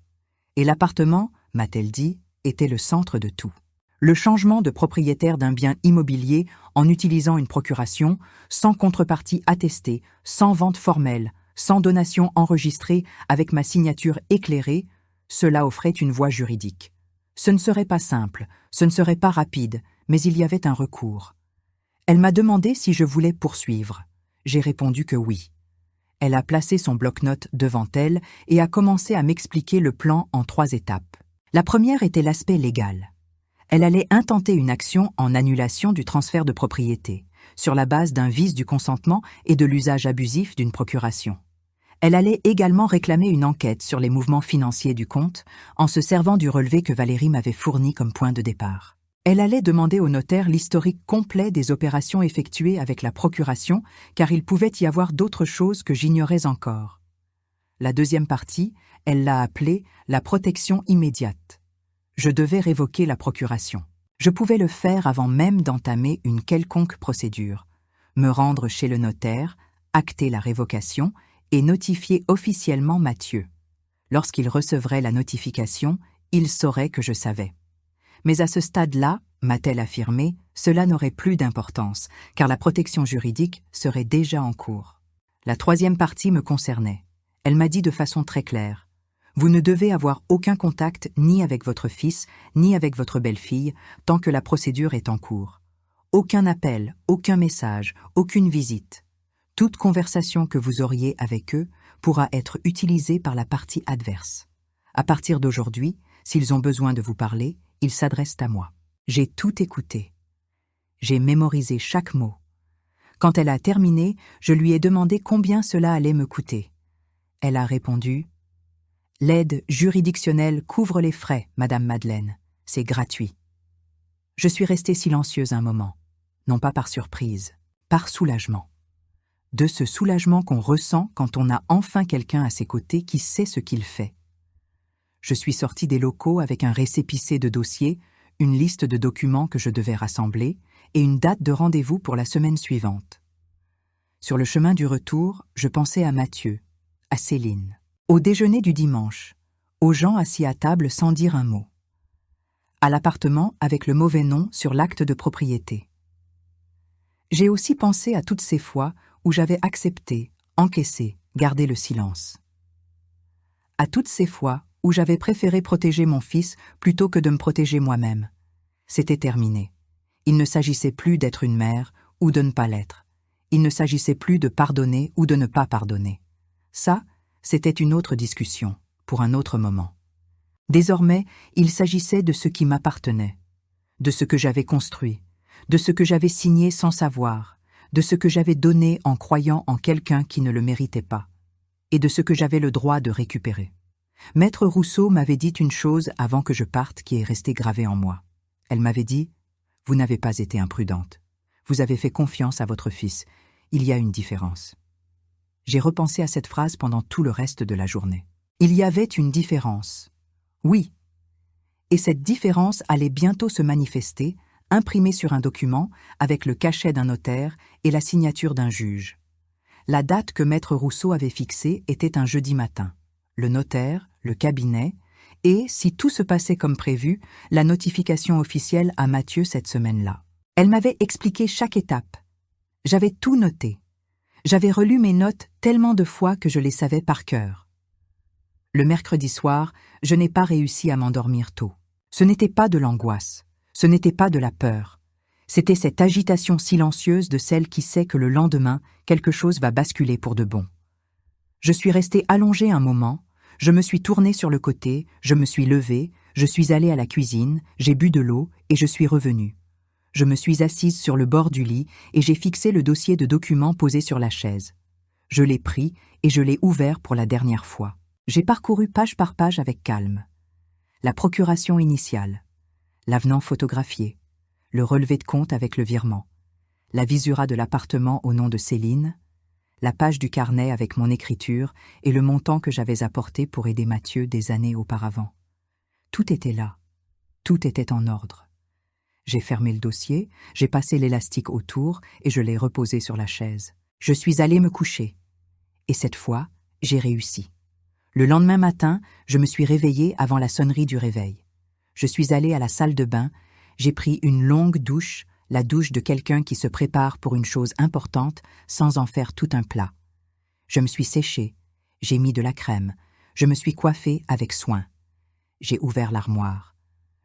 Et l'appartement, m'a-t-elle dit, était le centre de tout. Le changement de propriétaire d'un bien immobilier en utilisant une procuration, sans contrepartie attestée, sans vente formelle, sans donation enregistrée avec ma signature éclairée, cela offrait une voie juridique. Ce ne serait pas simple, ce ne serait pas rapide, mais il y avait un recours. Elle m'a demandé si je voulais poursuivre. J'ai répondu que oui. Elle a placé son bloc-notes devant elle et a commencé à m'expliquer le plan en 3 étapes. La première était l'aspect légal. Elle allait intenter une action en annulation du transfert de propriété, sur la base d'un vice du consentement et de l'usage abusif d'une procuration. Elle allait également réclamer une enquête sur les mouvements financiers du compte, en se servant du relevé que Valérie m'avait fourni comme point de départ. Elle allait demander au notaire l'historique complet des opérations effectuées avec la procuration, car il pouvait y avoir d'autres choses que j'ignorais encore. La deuxième partie, elle l'a appelée la protection immédiate. Je devais révoquer la procuration. Je pouvais le faire avant même d'entamer une quelconque procédure, me rendre chez le notaire, acter la révocation et notifier officiellement Mathieu. Lorsqu'il recevrait la notification, il saurait que je savais. Mais à ce stade-là, m'a-t-elle affirmé, cela n'aurait plus d'importance, car la protection juridique serait déjà en cours. La troisième partie me concernait. Elle m'a dit de façon très claire: vous ne devez avoir aucun contact ni avec votre fils, ni avec votre belle-fille, tant que la procédure est en cours. Aucun appel, aucun message, aucune visite. Toute conversation que vous auriez avec eux pourra être utilisée par la partie adverse. À partir d'aujourd'hui, s'ils ont besoin de vous parler, ils s'adressent à moi. J'ai tout écouté. J'ai mémorisé chaque mot. Quand elle a terminé, je lui ai demandé combien cela allait me coûter. Elle a répondu: l'aide juridictionnelle couvre les frais, Madame Madeleine. C'est gratuit. Je suis restée silencieuse un moment, non pas par surprise, par soulagement. De ce soulagement qu'on ressent quand on a enfin quelqu'un à ses côtés qui sait ce qu'il fait. Je suis sortie des locaux avec un récépissé de dossiers, une liste de documents que je devais rassembler et une date de rendez-vous pour la semaine suivante. Sur le chemin du retour, je pensais à Mathieu, à Céline, au déjeuner du dimanche, aux gens assis à table sans dire un mot, à l'appartement avec le mauvais nom sur l'acte de propriété. J'ai aussi pensé à toutes ces fois où j'avais accepté, encaissé, gardé le silence. À toutes ces fois où j'avais préféré protéger mon fils plutôt que de me protéger moi-même. C'était terminé. Il ne s'agissait plus d'être une mère ou de ne pas l'être. Il ne s'agissait plus de pardonner ou de ne pas pardonner. Ça, c'était une autre discussion, pour un autre moment. Désormais, il s'agissait de ce qui m'appartenait, de ce que j'avais construit, de ce que j'avais signé sans savoir, de ce que j'avais donné en croyant en quelqu'un qui ne le méritait pas, et de ce que j'avais le droit de récupérer. Maître Rousseau m'avait dit une chose avant que je parte qui est restée gravée en moi. Elle m'avait dit: « Vous n'avez pas été imprudente. Vous avez fait confiance à votre fils. Il y a une différence. » J'ai repensé à cette phrase pendant tout le reste de la journée. Il y avait une différence. Oui. Et cette différence allait bientôt se manifester, imprimée sur un document, avec le cachet d'un notaire et la signature d'un juge. La date que Maître Rousseau avait fixée était un jeudi matin. Le notaire, le cabinet, et, si tout se passait comme prévu, la notification officielle à Mathieu cette semaine-là. Elle m'avait expliqué chaque étape. J'avais tout noté. J'avais relu mes notes tellement de fois que je les savais par cœur. Le mercredi soir, je n'ai pas réussi à m'endormir tôt. Ce n'était pas de l'angoisse, ce n'était pas de la peur. C'était cette agitation silencieuse de celle qui sait que le lendemain, quelque chose va basculer pour de bon. Je suis restée allongée un moment, je me suis tournée sur le côté, je me suis levée, je suis allée à la cuisine, j'ai bu de l'eau et je suis revenue. Je me suis assise sur le bord du lit et j'ai fixé le dossier de documents posé sur la chaise. Je l'ai pris et je l'ai ouvert pour la dernière fois. J'ai parcouru page par page avec calme. La procuration initiale, l'avenant photographié, le relevé de compte avec le virement, la visura de l'appartement au nom de Céline, la page du carnet avec mon écriture et le montant que j'avais apporté pour aider Mathieu des années auparavant. Tout était là. Tout était en ordre. J'ai fermé le dossier, j'ai passé l'élastique autour et je l'ai reposé sur la chaise. Je suis allée me coucher. Et cette fois, j'ai réussi. Le lendemain matin, je me suis réveillée avant la sonnerie du réveil. Je suis allée à la salle de bain, j'ai pris une longue douche, la douche de quelqu'un qui se prépare pour une chose importante sans en faire tout un plat. Je me suis séchée, j'ai mis de la crème, je me suis coiffée avec soin. J'ai ouvert l'armoire.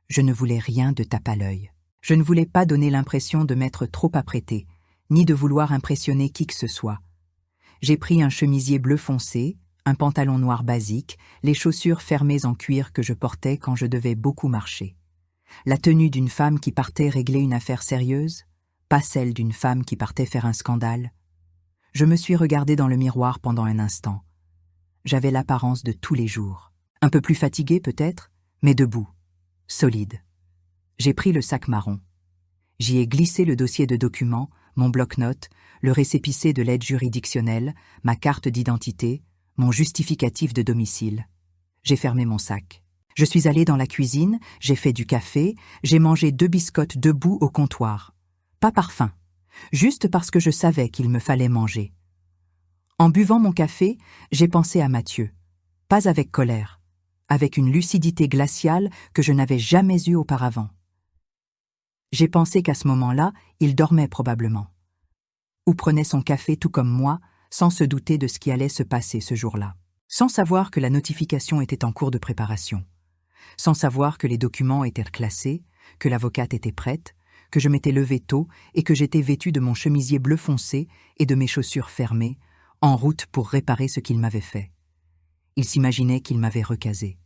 Je ne voulais rien de tape à l'œil. Je ne voulais pas donner l'impression de m'être trop apprêtée, ni de vouloir impressionner qui que ce soit. J'ai pris un chemisier bleu foncé, un pantalon noir basique, les chaussures fermées en cuir que je portais quand je devais beaucoup marcher. La tenue d'une femme qui partait régler une affaire sérieuse, pas celle d'une femme qui partait faire un scandale. Je me suis regardée dans le miroir pendant un instant. J'avais l'apparence de tous les jours. Un peu plus fatiguée peut-être, mais debout, solide. J'ai pris le sac marron. J'y ai glissé le dossier de documents, mon bloc-notes, le récépissé de l'aide juridictionnelle, ma carte d'identité, mon justificatif de domicile. J'ai fermé mon sac. Je suis allée dans la cuisine, j'ai fait du café, j'ai mangé 2 biscottes debout au comptoir. Pas par faim, juste parce que je savais qu'il me fallait manger. En buvant mon café, j'ai pensé à Mathieu. Pas avec colère, avec une lucidité glaciale que je n'avais jamais eue auparavant. J'ai pensé qu'à ce moment-là, il dormait probablement. Ou prenait son café tout comme moi, sans se douter de ce qui allait se passer ce jour-là. Sans savoir que la notification était en cours de préparation. Sans savoir que les documents étaient classés, que l'avocate était prête, que je m'étais levée tôt et que j'étais vêtue de mon chemisier bleu foncé et de mes chaussures fermées, en route pour réparer ce qu'il m'avait fait. Il s'imaginait qu'il m'avait recasé.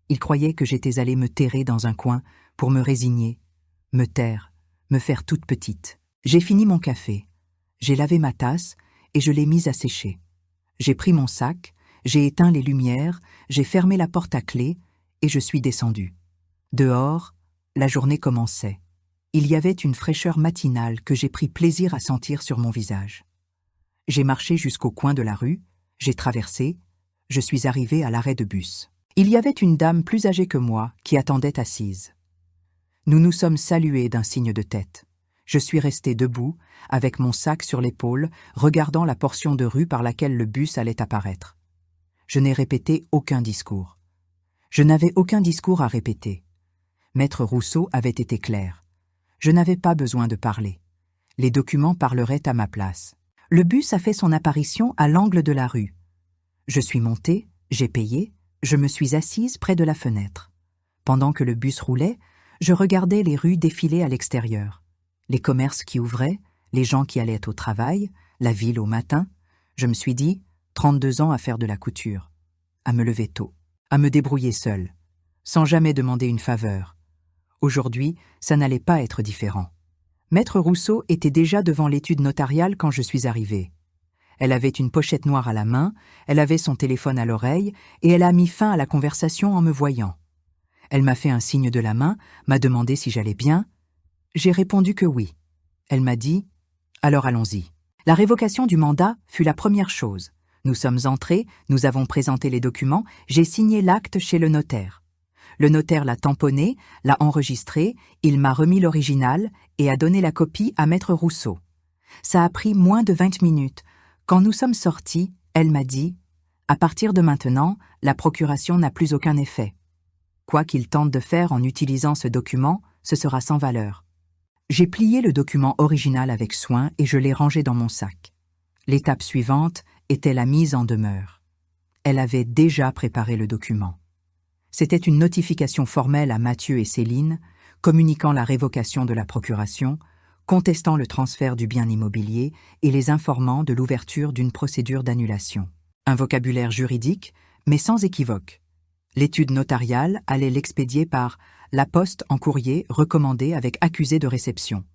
Il croyait que j'étais allée me terrer dans un coin pour me résigner, me taire, me faire toute petite. J'ai fini mon café. J'ai lavé ma tasse et je l'ai mise à sécher. J'ai pris mon sac, j'ai éteint les lumières, j'ai fermé la porte à clé et je suis descendue. Dehors, la journée commençait. Il y avait une fraîcheur matinale que j'ai pris plaisir à sentir sur mon visage. J'ai marché jusqu'au coin de la rue, j'ai traversé, je suis arrivée à l'arrêt de bus. Il y avait une dame plus âgée que moi qui attendait assise. Nous nous sommes salués d'un signe de tête. Je suis restée debout, avec mon sac sur l'épaule, regardant la portion de rue par laquelle le bus allait apparaître. Je n'ai répété aucun discours. Je n'avais aucun discours à répéter. Maître Rousseau avait été clair. Je n'avais pas besoin de parler. Les documents parleraient à ma place. Le bus a fait son apparition à l'angle de la rue. Je suis montée, j'ai payé, je me suis assise près de la fenêtre. Pendant que le bus roulait, je regardais les rues défiler à l'extérieur. Les commerces qui ouvraient, les gens qui allaient au travail, la ville au matin. Je me suis dit, 32 ans à faire de la couture, à me lever tôt, à me débrouiller seule, sans jamais demander une faveur. Aujourd'hui, ça n'allait pas être différent. Maître Rousseau était déjà devant l'étude notariale quand je suis arrivée. Elle avait une pochette noire à la main, elle avait son téléphone à l'oreille et elle a mis fin à la conversation en me voyant. Elle m'a fait un signe de la main, m'a demandé si j'allais bien. J'ai répondu que oui. Elle m'a dit « Alors allons-y ». La révocation du mandat fut la première chose. Nous sommes entrés, nous avons présenté les documents, j'ai signé l'acte chez le notaire. Le notaire l'a tamponné, l'a enregistré, il m'a remis l'original et a donné la copie à Maître Rousseau. Ça a pris moins de 20 minutes. Quand nous sommes sortis, elle m'a dit « À partir de maintenant, la procuration n'a plus aucun effet. Quoi qu'il tente de faire en utilisant ce document, ce sera sans valeur. » J'ai plié le document original avec soin et je l'ai rangé dans mon sac. L'étape suivante était la mise en demeure. Elle avait déjà préparé le document. C'était une notification formelle à Mathieu et Céline, communiquant la révocation de la procuration, contestant le transfert du bien immobilier et les informant de l'ouverture d'une procédure d'annulation. Un vocabulaire juridique, mais sans équivoque. L'étude notariale allait l'expédier par la poste en courrier recommandé avec accusé de réception.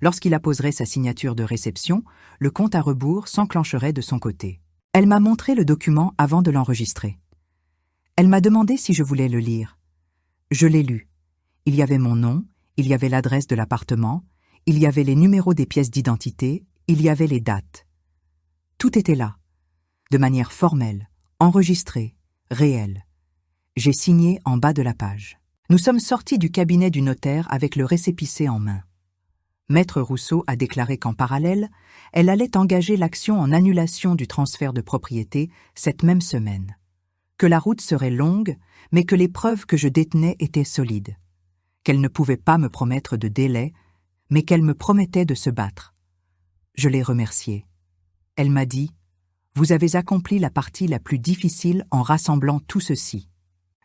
Lorsqu'il apposerait sa signature de réception, le compte à rebours s'enclencherait de son côté. Elle m'a montré le document avant de l'enregistrer. Elle m'a demandé si je voulais le lire. Je l'ai lu. Il y avait mon nom, il y avait l'adresse de l'appartement, il y avait les numéros des pièces d'identité, il y avait les dates. Tout était là, de manière formelle, enregistrée, réelle. J'ai signé en bas de la page. Nous sommes sortis du cabinet du notaire avec le récépissé en main. Maître Rousseau a déclaré qu'en parallèle, elle allait engager l'action en annulation du transfert de propriété cette même semaine. que la route serait longue, mais que les preuves que je détenais étaient solides, qu'elle ne pouvait pas me promettre de délai, mais qu'elle me promettait de se battre. Je l'ai remerciée. Elle m'a dit « Vous avez accompli la partie la plus difficile en rassemblant tout ceci.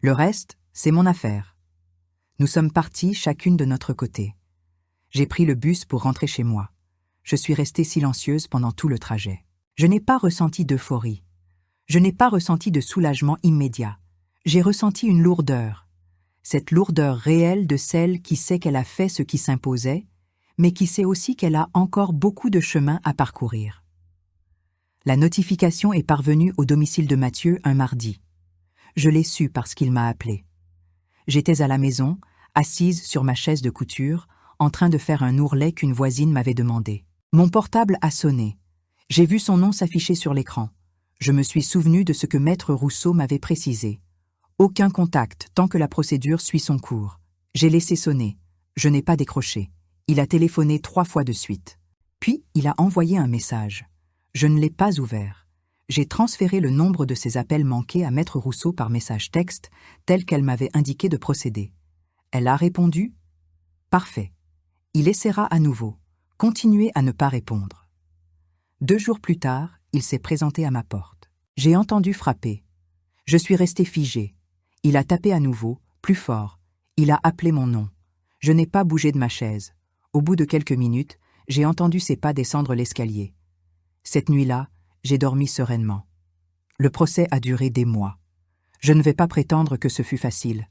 Le reste, c'est mon affaire. » Nous sommes partis chacune de notre côté. J'ai pris le bus pour rentrer chez moi. Je suis restée silencieuse pendant tout le trajet. Je n'ai pas ressenti d'euphorie. Je n'ai pas ressenti de soulagement immédiat. J'ai ressenti une lourdeur. Cette lourdeur réelle de celle qui sait qu'elle a fait ce qui s'imposait, mais qui sait aussi qu'elle a encore beaucoup de chemin à parcourir. La notification est parvenue au domicile de Mathieu un mardi. Je l'ai su parce qu'il m'a appelé. J'étais à la maison, assise sur ma chaise de couture, en train de faire un ourlet qu'une voisine m'avait demandé. Mon portable a sonné. J'ai vu son nom s'afficher sur l'écran. Je me suis souvenu de ce que Maître Rousseau m'avait précisé. Aucun contact tant que la procédure suit son cours. J'ai laissé sonner. Je n'ai pas décroché. Il a téléphoné 3 fois de suite. Puis, il a envoyé un message. Je ne l'ai pas ouvert. J'ai transféré le nombre de ses appels manqués à Maître Rousseau par message texte, tel qu'elle m'avait indiqué de procéder. Elle a répondu « Parfait. Il essaiera à nouveau. Continuez à ne pas répondre. » 2 jours plus tard, il s'est présenté à ma porte. J'ai entendu frapper. Je suis restée figée. Il a tapé à nouveau, plus fort. Il a appelé mon nom. Je n'ai pas bougé de ma chaise. Au bout de quelques minutes, j'ai entendu ses pas descendre l'escalier. Cette nuit-là, j'ai dormi sereinement. Le procès a duré des mois. Je ne vais pas prétendre que ce fut facile.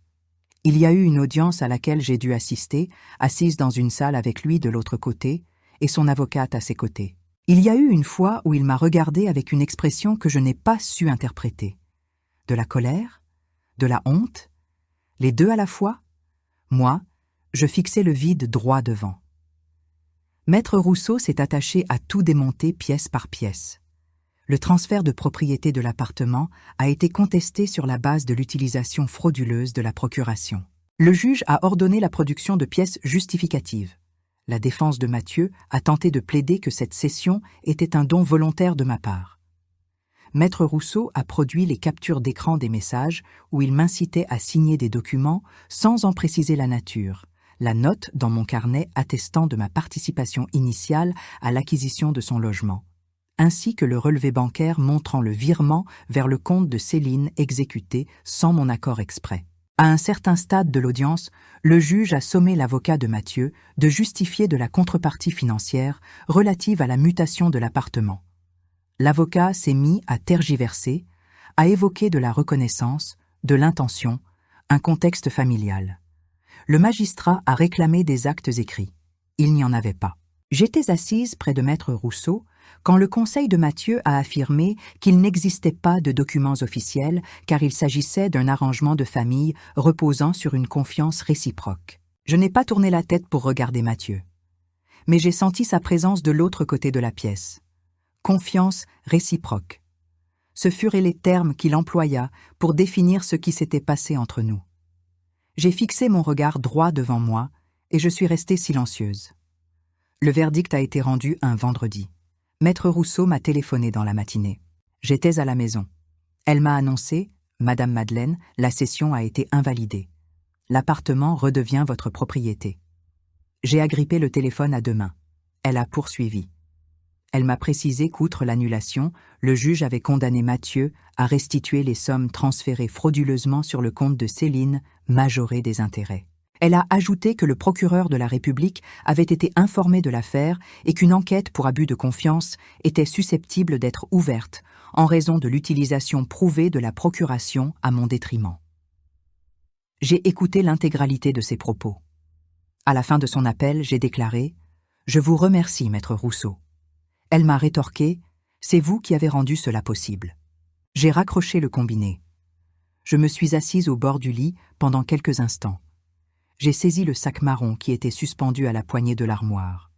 Il y a eu une audience à laquelle j'ai dû assister, assise dans une salle avec lui de l'autre côté, et son avocate à ses côtés. Il y a eu une fois où il m'a regardée avec une expression que je n'ai pas su interpréter. De la colère? De la honte? Les deux à la fois? Moi, je fixais le vide droit devant. Maître Rousseau s'est attaché à tout démonter pièce par pièce. Le transfert de propriété de l'appartement a été contesté sur la base de l'utilisation frauduleuse de la procuration. Le juge a ordonné la production de pièces justificatives. La défense de Mathieu a tenté de plaider que cette cession était un don volontaire de ma part. Maître Rousseau a produit les captures d'écran des messages où il m'incitait à signer des documents sans en préciser la nature, la note dans mon carnet attestant de ma participation initiale à l'acquisition de son logement, ainsi que le relevé bancaire montrant le virement vers le compte de Céline exécuté sans mon accord exprès. À un certain stade de l'audience, le juge a sommé l'avocat de Mathieu de justifier de la contrepartie financière relative à la mutation de l'appartement. L'avocat s'est mis à tergiverser, à évoquer de la reconnaissance, de l'intention, un contexte familial. Le magistrat a réclamé des actes écrits. Il n'y en avait pas. J'étais assise près de Maître Rousseau quand le conseil de Mathieu a affirmé qu'il n'existait pas de documents officiels car il s'agissait d'un arrangement de famille reposant sur une confiance réciproque. Je n'ai pas tourné la tête pour regarder Mathieu. Mais j'ai senti sa présence de l'autre côté de la pièce. Confiance réciproque. Ce furent les termes qu'il employa pour définir ce qui s'était passé entre nous. J'ai fixé mon regard droit devant moi et je suis restée silencieuse. Le verdict a été rendu un vendredi. Maître Rousseau m'a téléphoné dans la matinée. J'étais à la maison. Elle m'a annoncé « Madame Madeleine, la cession a été invalidée. L'appartement redevient votre propriété. » J'ai agrippé le téléphone à 2 mains. Elle a poursuivi. Elle m'a précisé qu'outre l'annulation, le juge avait condamné Mathieu à restituer les sommes transférées frauduleusement sur le compte de Céline, majorées des intérêts. Elle a ajouté que le procureur de la République avait été informé de l'affaire et qu'une enquête pour abus de confiance était susceptible d'être ouverte en raison de l'utilisation prouvée de la procuration à mon détriment. J'ai écouté l'intégralité de ses propos. À la fin de son appel, j'ai déclaré « Je vous remercie, Maître Rousseau. » Elle m'a rétorqué « C'est vous qui avez rendu cela possible. » J'ai raccroché le combiné. Je me suis assise au bord du lit pendant quelques instants. J'ai saisi le sac marron qui était suspendu à la poignée de l'armoire.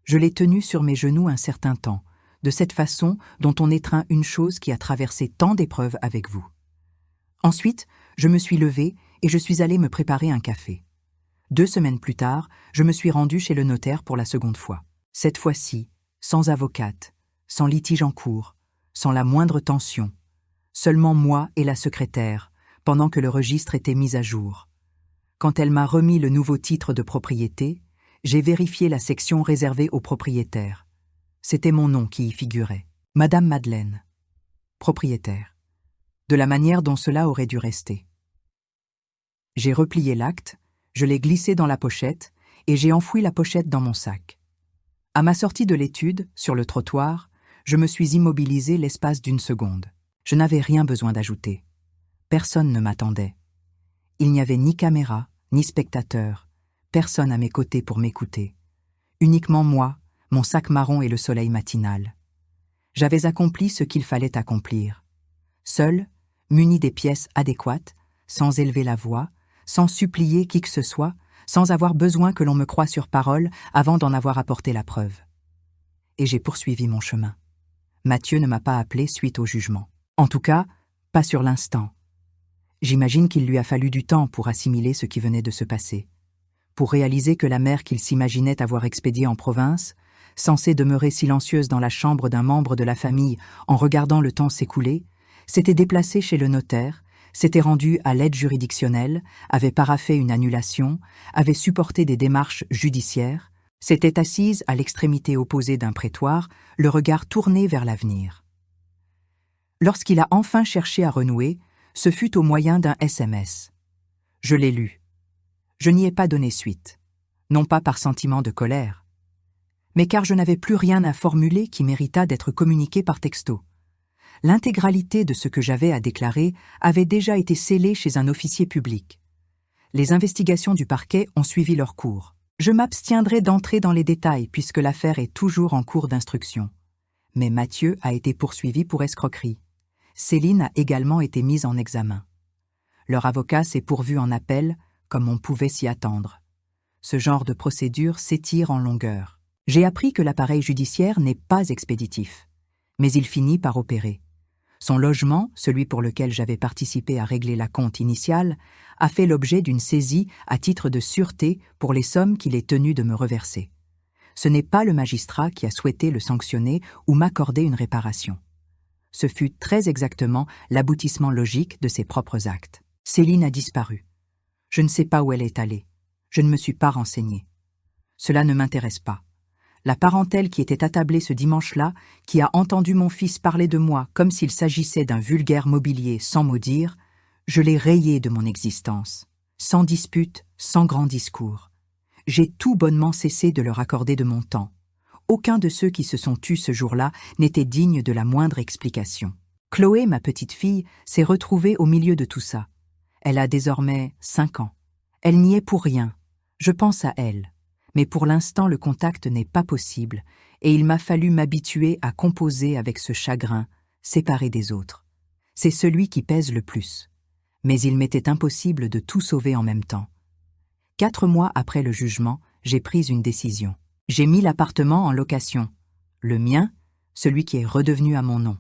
Je l'ai tenu sur mes genoux un certain temps, de cette façon dont on étreint une chose qui a traversé tant d'épreuves avec vous. Ensuite, je me suis levée et je suis allée me préparer un café. 2 semaines plus tard, je me suis rendue chez le notaire pour la seconde fois. Cette fois-ci, sans avocate, sans litige en cours, sans la moindre tension, Seulement moi et la secrétaire, pendant que le registre était mis à jour. Quand elle m'a remis le nouveau titre de propriété, j'ai vérifié la section réservée aux propriétaires. C'était mon nom qui y figurait. Madame Madeleine. Propriétaire. De la manière dont cela aurait dû rester. J'ai replié l'acte, je l'ai glissé dans la pochette et j'ai enfoui la pochette dans mon sac. À ma sortie de l'étude, sur le trottoir, je me suis immobilisé l'espace d'une seconde. Je n'avais rien besoin d'ajouter. Personne ne m'attendait. Il n'y avait ni caméra, ni spectateur, personne à mes côtés pour m'écouter. Uniquement moi, mon sac marron et le soleil matinal. J'avais accompli ce qu'il fallait accomplir. Seul, muni des pièces adéquates, sans élever la voix, sans supplier qui que ce soit, sans avoir besoin que l'on me croie sur parole avant d'en avoir apporté la preuve. Et j'ai poursuivi mon chemin. Mathieu ne m'a pas appelé suite au jugement. En tout cas, pas sur l'instant. J'imagine qu'il lui a fallu du temps pour assimiler ce qui venait de se passer, pour réaliser que la mère qu'il s'imaginait avoir expédiée en province, censée demeurer silencieuse dans la chambre d'un membre de la famille en regardant le temps s'écouler, s'était déplacée chez le notaire, s'était rendue à l'aide juridictionnelle, avait paraphé une annulation, avait supporté des démarches judiciaires, s'était assise à l'extrémité opposée d'un prétoire, le regard tourné vers l'avenir. Lorsqu'il a enfin cherché à renouer, ce fut au moyen d'un SMS. Je l'ai lu. Je n'y ai pas donné suite, non pas par sentiment de colère, mais car je n'avais plus rien à formuler qui méritât d'être communiqué par texto. L'intégralité de ce que j'avais à déclarer avait déjà été scellée chez un officier public. Les investigations du parquet ont suivi leur cours. Je m'abstiendrai d'entrer dans les détails puisque l'affaire est toujours en cours d'instruction. Mais Mathieu a été poursuivi pour escroquerie. Céline a également été mise en examen. Leur avocat s'est pourvu en appel, comme on pouvait s'y attendre. Ce genre de procédure s'étire en longueur. J'ai appris que l'appareil judiciaire n'est pas expéditif, mais il finit par opérer. Son logement, celui pour lequel j'avais participé à régler l'acompte initial, a fait l'objet d'une saisie à titre de sûreté pour les sommes qu'il est tenu de me reverser. Ce n'est pas le magistrat qui a souhaité le sanctionner ou m'accorder une réparation. Ce fut très exactement l'aboutissement logique de ses propres actes. Céline a disparu. Je ne sais pas où elle est allée. Je ne me suis pas renseignée. Cela ne m'intéresse pas. La parentèle qui était attablée ce dimanche-là, qui a entendu mon fils parler de moi comme s'il s'agissait d'un vulgaire mobilier sans mot dire, je l'ai rayé de mon existence, sans dispute, sans grand discours. J'ai tout bonnement cessé de leur accorder de mon temps. Aucun de ceux qui se sont tus ce jour-là n'était digne de la moindre explication. Chloé, ma petite fille, s'est retrouvée au milieu de tout ça. Elle a désormais 5 ans. Elle n'y est pour rien. Je pense à elle. Mais pour l'instant, le contact n'est pas possible, et il m'a fallu m'habituer à composer avec ce chagrin, séparé des autres. C'est celui qui pèse le plus. Mais il m'était impossible de tout sauver en même temps. 4 mois après le jugement, j'ai pris une décision. J'ai mis l'appartement en location. Le mien, celui qui est redevenu à mon nom.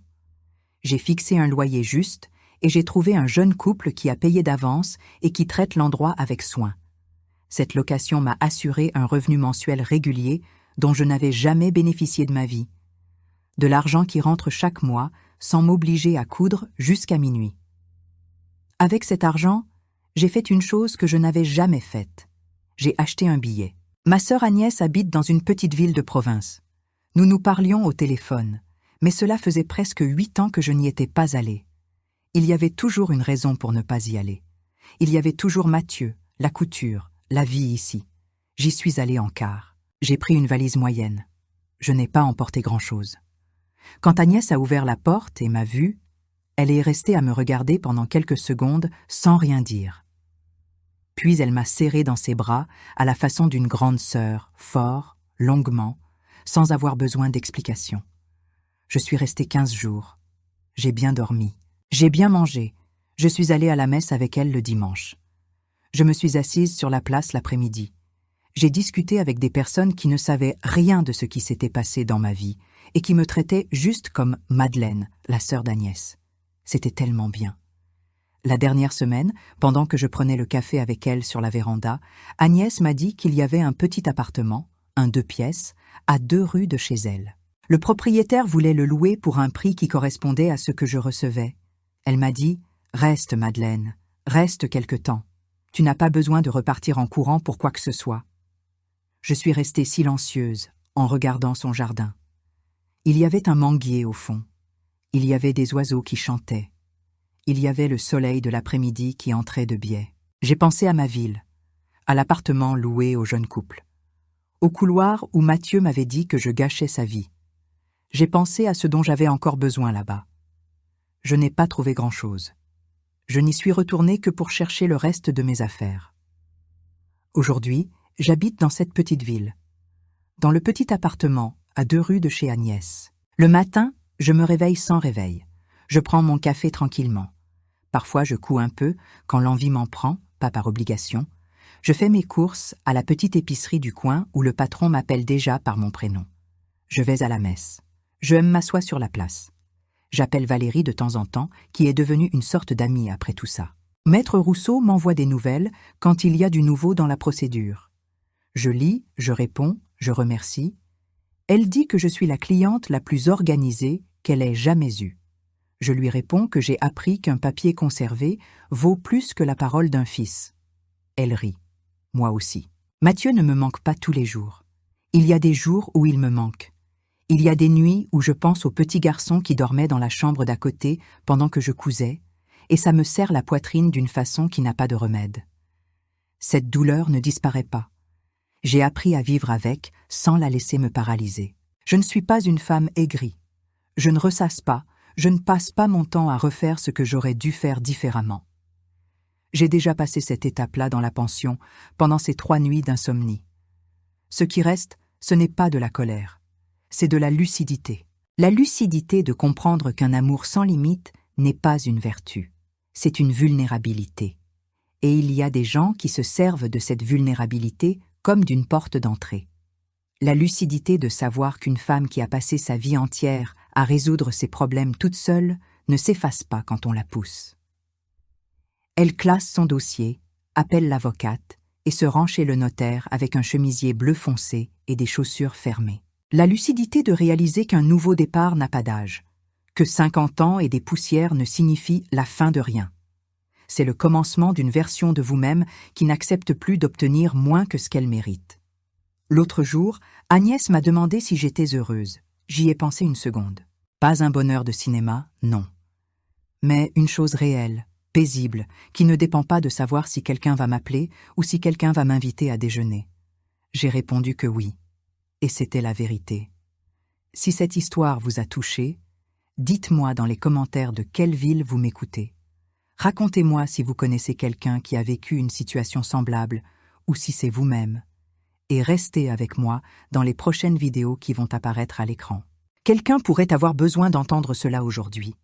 J'ai fixé un loyer juste, et j'ai trouvé un jeune couple qui a payé d'avance et qui traite l'endroit avec soin. Cette location m'a assuré un revenu mensuel régulier dont je n'avais jamais bénéficié de ma vie. De l'argent qui rentre chaque mois sans m'obliger à coudre jusqu'à minuit. Avec cet argent, j'ai fait une chose que je n'avais jamais faite. J'ai acheté un billet. Ma sœur Agnès habite dans une petite ville de province. Nous nous parlions au téléphone, mais cela faisait presque 8 ans que je n'y étais pas allée. Il y avait toujours une raison pour ne pas y aller. Il y avait toujours Mathieu, la couture, la vie ici. J'y suis allée en car. J'ai pris une valise moyenne. Je n'ai pas emporté grand-chose. Quand Agnès a ouvert la porte et m'a vue, elle est restée à me regarder pendant quelques secondes sans rien dire. Puis elle m'a serré dans ses bras à la façon d'une grande sœur, fort, longuement, sans avoir besoin d'explication. Je suis restée 15 jours. J'ai bien dormi. J'ai bien mangé. Je suis allée à la messe avec elle le dimanche. Je me suis assise sur la place l'après-midi. J'ai discuté avec des personnes qui ne savaient rien de ce qui s'était passé dans ma vie et qui me traitaient juste comme Madeleine, la sœur d'Agnès. C'était tellement bien. La dernière semaine, pendant que je prenais le café avec elle sur la véranda, Agnès m'a dit qu'il y avait un petit appartement, un 2 pièces, à 2 rues de chez elle. Le propriétaire voulait le louer pour un prix qui correspondait à ce que je recevais. Elle m'a dit « Reste, Madeleine, reste quelque temps. Tu n'as pas besoin de repartir en courant pour quoi que ce soit. » Je suis restée silencieuse, en regardant son jardin. Il y avait un manguier au fond. Il y avait des oiseaux qui chantaient. Il y avait le soleil de l'après-midi qui entrait de biais. J'ai pensé à ma ville, à l'appartement loué au jeune couple, au couloir où Mathieu m'avait dit que je gâchais sa vie. J'ai pensé à ce dont j'avais encore besoin là-bas. Je n'ai pas trouvé grand-chose. Je n'y suis retournée que pour chercher le reste de mes affaires. Aujourd'hui, j'habite dans cette petite ville, dans le petit appartement à 2 rues de chez Agnès. Le matin, je me réveille sans réveil. Je prends mon café tranquillement. Parfois, je couds un peu quand l'envie m'en prend, pas par obligation. Je fais mes courses à la petite épicerie du coin où le patron m'appelle déjà par mon prénom. Je vais à la messe. Je m'assois sur la place. J'appelle Valérie de temps en temps, qui est devenue une sorte d'amie après tout ça. Maître Rousseau m'envoie des nouvelles quand il y a du nouveau dans la procédure. Je lis, je réponds, je remercie. Elle dit que je suis la cliente la plus organisée qu'elle ait jamais eue. Je lui réponds que j'ai appris qu'un papier conservé vaut plus que la parole d'un fils. Elle rit. Moi aussi. Mathieu ne me manque pas tous les jours. Il y a des jours où il me manque. Il y a des nuits où je pense au petit garçon qui dormait dans la chambre d'à côté pendant que je cousais, et ça me serre la poitrine d'une façon qui n'a pas de remède. Cette douleur ne disparaît pas. J'ai appris à vivre avec sans la laisser me paralyser. Je ne suis pas une femme aigrie. Je ne ressasse pas, je ne passe pas mon temps à refaire ce que j'aurais dû faire différemment. J'ai déjà passé cette étape-là dans la pension, pendant ces 3 nuits d'insomnie. Ce qui reste, ce n'est pas de la colère, c'est de la lucidité. La lucidité de comprendre qu'un amour sans limite n'est pas une vertu, c'est une vulnérabilité. Et il y a des gens qui se servent de cette vulnérabilité comme d'une porte d'entrée. La lucidité de savoir qu'une femme qui a passé sa vie entière à résoudre ses problèmes toute seule ne s'efface pas quand on la pousse. Elle classe son dossier, appelle l'avocate et se rend chez le notaire avec un chemisier bleu foncé et des chaussures fermées. La lucidité de réaliser qu'un nouveau départ n'a pas d'âge, que 50 ans et des poussières ne signifient la fin de rien. C'est le commencement d'une version de vous-même qui n'accepte plus d'obtenir moins que ce qu'elle mérite. L'autre jour, Agnès m'a demandé si j'étais heureuse. J'y ai pensé une seconde. Pas un bonheur de cinéma, non. Mais une chose réelle, paisible, qui ne dépend pas de savoir si quelqu'un va m'appeler ou si quelqu'un va m'inviter à déjeuner. J'ai répondu que oui. Et c'était la vérité. Si cette histoire vous a touché, dites-moi dans les commentaires de quelle ville vous m'écoutez. Racontez-moi si vous connaissez quelqu'un qui a vécu une situation semblable ou si c'est vous-même. Et restez avec moi dans les prochaines vidéos qui vont apparaître à l'écran. Quelqu'un pourrait avoir besoin d'entendre cela aujourd'hui.